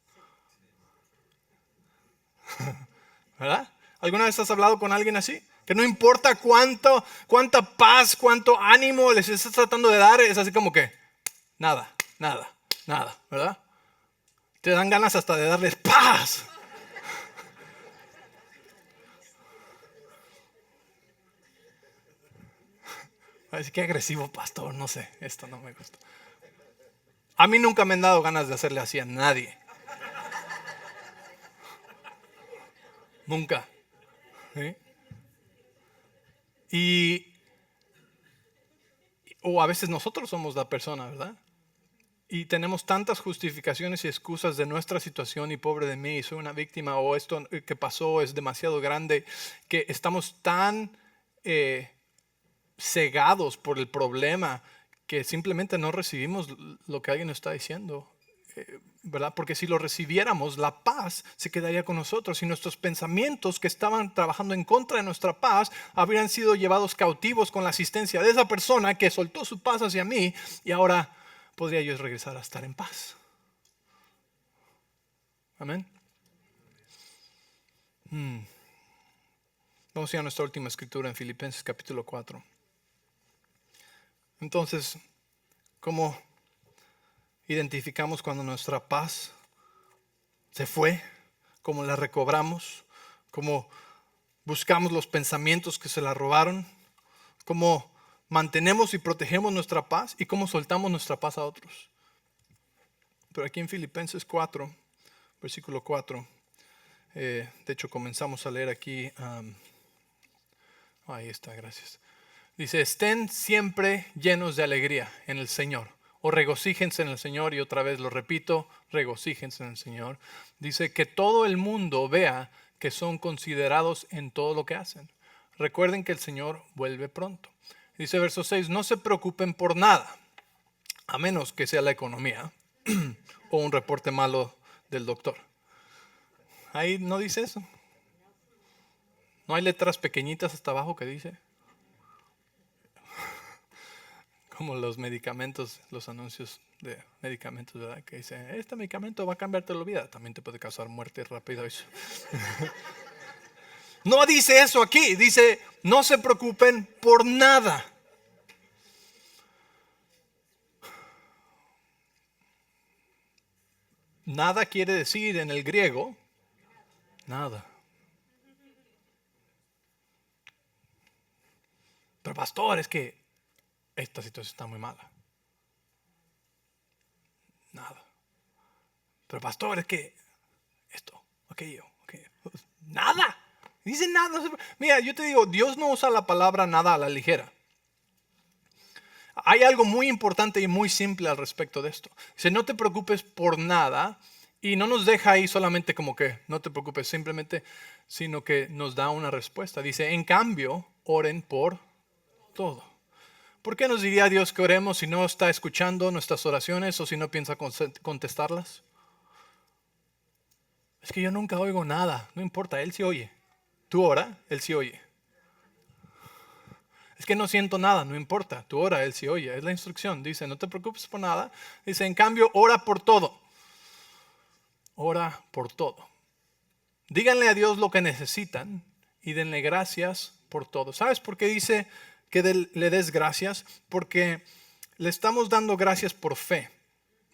¿Verdad? ¿Alguna vez has hablado con alguien así? Que no importa cuánta paz, cuánto ánimo les estás tratando de dar, es así como que nada, ¿verdad? Te dan ganas hasta de darles paz. Así que agresivo, pastor, no sé, esto no me gusta. A mí nunca me han dado ganas de hacerle así a nadie. Nunca. ¿Sí? O a veces nosotros somos la persona, ¿verdad? Y tenemos tantas justificaciones y excusas de nuestra situación y pobre de mí, soy una víctima o esto que pasó es demasiado grande, que estamos tan cegados por el problema que simplemente no recibimos lo que alguien nos está diciendo. ¿verdad? Porque si lo recibiéramos, la paz se quedaría con nosotros y nuestros pensamientos que estaban trabajando en contra de nuestra paz habrían sido llevados cautivos con la asistencia de esa persona que soltó su paz hacia mí y ahora podría yo regresar a estar en paz. Amén. Vamos a ir a nuestra última escritura en Filipenses capítulo 4. Entonces, ¿cómo identificamos cuando nuestra paz se fue? ¿Cómo la recobramos? ¿Cómo buscamos los pensamientos que se la robaron? ¿Cómo mantenemos y protegemos nuestra paz? ¿Y cómo soltamos nuestra paz a otros? Pero aquí en Filipenses 4, versículo 4, de hecho comenzamos a leer aquí, ahí está, gracias. Dice, estén siempre llenos de alegría en el Señor. O regocíjense en el Señor, y otra vez lo repito, regocíjense en el Señor. Dice que todo el mundo vea que son considerados en todo lo que hacen. Recuerden que el Señor vuelve pronto. Dice verso 6, no se preocupen por nada, a menos que sea la economía o un reporte malo del doctor. Ahí no dice eso. No hay letras pequeñitas hasta abajo que dice. Como los medicamentos, los anuncios de medicamentos, ¿verdad? Que dicen, este medicamento va a cambiarte la vida. También te puede causar muerte rápida. No dice eso aquí. Dice, no se preocupen por nada. Nada quiere decir en el griego, nada. Pero pastor, es que esta situación está muy mala. Nada. Pero pastor, es que esto, aquello. Nada. Dice nada. Mira, yo te digo, Dios no usa la palabra nada a la ligera. Hay algo muy importante y muy simple al respecto de esto. Dice, no te preocupes por nada. Y no nos deja ahí solamente como que no te preocupes simplemente, sino que nos da una respuesta. Dice, en cambio, oren por todo. ¿Por qué nos diría Dios que oremos si no está escuchando nuestras oraciones o si no piensa contestarlas? Es que yo nunca oigo nada. No importa, Él sí oye. Tú ora, Él sí oye. Es que no siento nada, no importa. Tú ora, Él sí oye. Es la instrucción. Dice, no te preocupes por nada. Dice, en cambio, ora por todo. Ora por todo. Díganle a Dios lo que necesitan y denle gracias por todo. ¿Sabes por qué dice que le des gracias? Porque le estamos dando gracias por fe.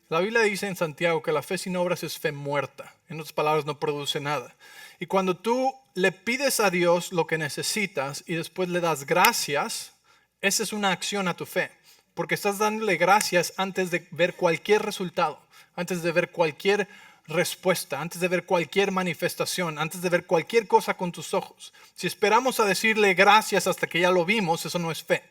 La Biblia dice en Santiago que la fe sin obras es fe muerta. En otras palabras, no produce nada. Y cuando tú le pides a Dios lo que necesitas y después le das gracias, esa es una acción a tu fe. Porque estás dándole gracias antes de ver cualquier resultado, antes de ver cualquier respuesta, antes de ver cualquier manifestación, antes de ver cualquier cosa con tus ojos. Si esperamos a decirle gracias hasta que ya lo vimos, eso no es fe.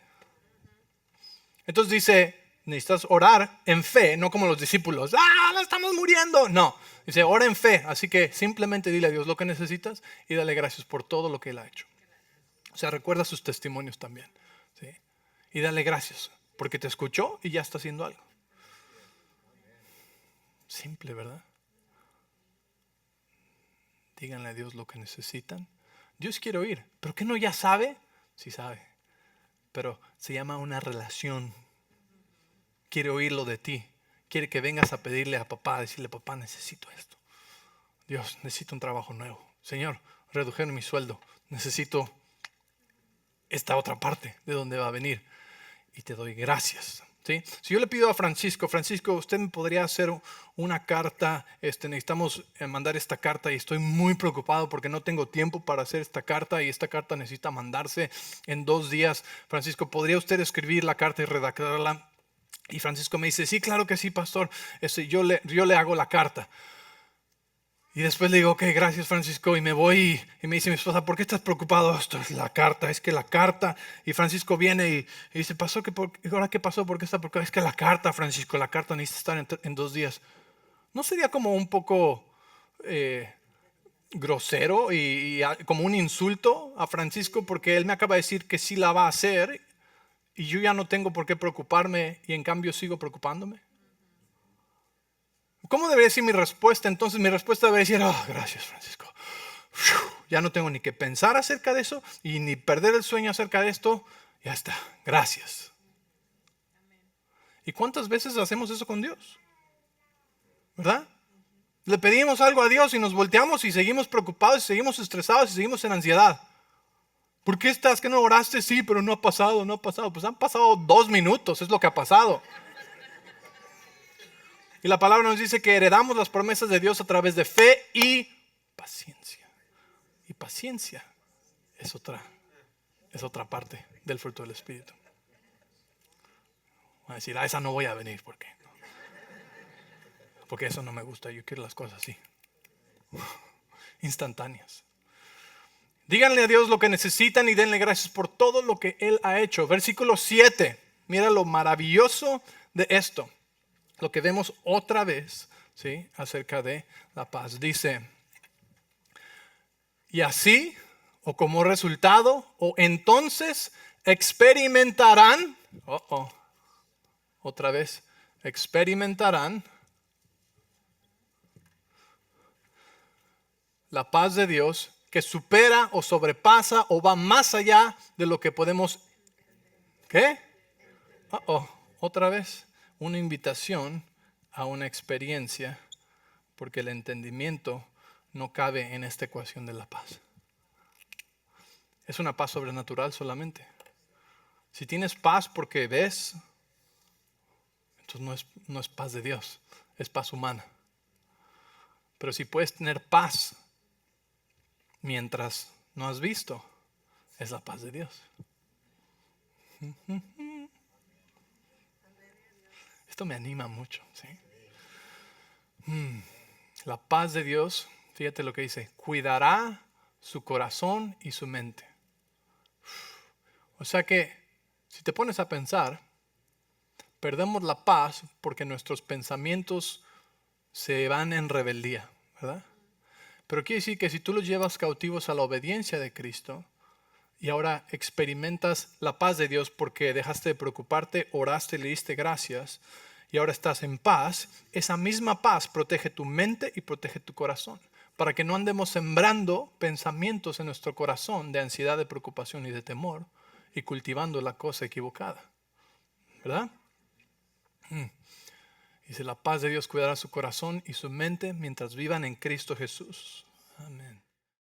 Entonces dice, necesitas orar en fe, no como los discípulos. ¡Ah, estamos muriendo! No, dice, ora en fe. Así que simplemente dile a Dios lo que necesitas y dale gracias por todo lo que Él ha hecho. O sea, recuerda sus testimonios también. ¿Sí? Y dale gracias, porque te escuchó y ya está haciendo algo. Simple, ¿verdad? Díganle a Dios lo que necesitan. Dios quiere oír, pero ¿qué no ya sabe? Sí sabe, pero se llama una relación. Quiere oírlo de ti. Quiere que vengas a pedirle a papá, a decirle, papá, necesito esto. Dios, necesito un trabajo nuevo. Señor, redujeron mi sueldo. Necesito esta otra parte de donde va a venir. Y te doy gracias. ¿Sí? Si yo le pido a Francisco, usted me podría hacer una carta, necesitamos mandar esta carta y estoy muy preocupado porque no tengo tiempo para hacer esta carta y esta carta necesita mandarse en 2 días. Francisco, ¿podría usted escribir la carta y redactarla? Y Francisco me dice, sí, claro que sí, pastor, yo le hago la carta. Y después le digo, ok, gracias Francisco, y me voy y me dice mi esposa, ¿por qué estás preocupado? Esto es la carta, es que la carta. Y Francisco viene y dice, pasó, ¿ahora qué pasó? ¿Por qué está preocupado? Es que la carta, Francisco, la carta necesita estar en 2 días. ¿No sería como un poco grosero y como un insulto a Francisco porque él me acaba de decir que sí la va a hacer y yo ya no tengo por qué preocuparme y en cambio sigo preocupándome? ¿Cómo debería ser mi respuesta? Entonces mi respuesta debería ser, oh, gracias Francisco. Ya no tengo ni que pensar acerca de eso y ni perder el sueño acerca de esto. Ya está, gracias. ¿Y cuántas veces hacemos eso con Dios? ¿Verdad? Le pedimos algo a Dios y nos volteamos y seguimos preocupados, y seguimos estresados y seguimos en ansiedad. ¿Por qué estás? ¿Que no oraste? Sí, pero no ha pasado, no ha pasado. Pues han pasado 2 minutos, es lo que ha pasado. Y la palabra nos dice que heredamos las promesas de Dios a través de fe y paciencia. Y paciencia es otra parte del fruto del Espíritu. Van a decir, a esa no voy a venir, ¿por qué? Porque eso no me gusta, yo quiero las cosas así, instantáneas. Díganle a Dios lo que necesitan y denle gracias por todo lo que Él ha hecho. Versículo 7, mira lo maravilloso de esto, lo que vemos otra vez, ¿sí? Acerca de la paz. Dice, y así, o como resultado, o entonces experimentarán, otra vez, experimentarán la paz de Dios que supera o sobrepasa o va más allá de lo que podemos. ¿Qué? Otra vez, una invitación a una experiencia, porque el entendimiento no cabe en esta ecuación de la paz. Es una paz sobrenatural solamente. Si tienes paz porque ves, entonces no es paz de Dios, es paz humana. Pero si puedes tener paz mientras no has visto, es la paz de Dios. Esto me anima mucho, ¿sí? La paz de Dios, fíjate lo que dice, cuidará su corazón y su mente. O sea que, si te pones a pensar, perdemos la paz porque nuestros pensamientos se van en rebeldía, ¿verdad? Pero quiere decir que si tú los llevas cautivos a la obediencia de Cristo y ahora experimentas la paz de Dios porque dejaste de preocuparte, oraste, le diste gracias y ahora estás en paz, esa misma paz protege tu mente y protege tu corazón para que no andemos sembrando pensamientos en nuestro corazón de ansiedad, de preocupación y de temor y cultivando la cosa equivocada, ¿verdad? Dice, la paz de Dios cuidará su corazón y su mente mientras vivan en Cristo Jesús. Amén.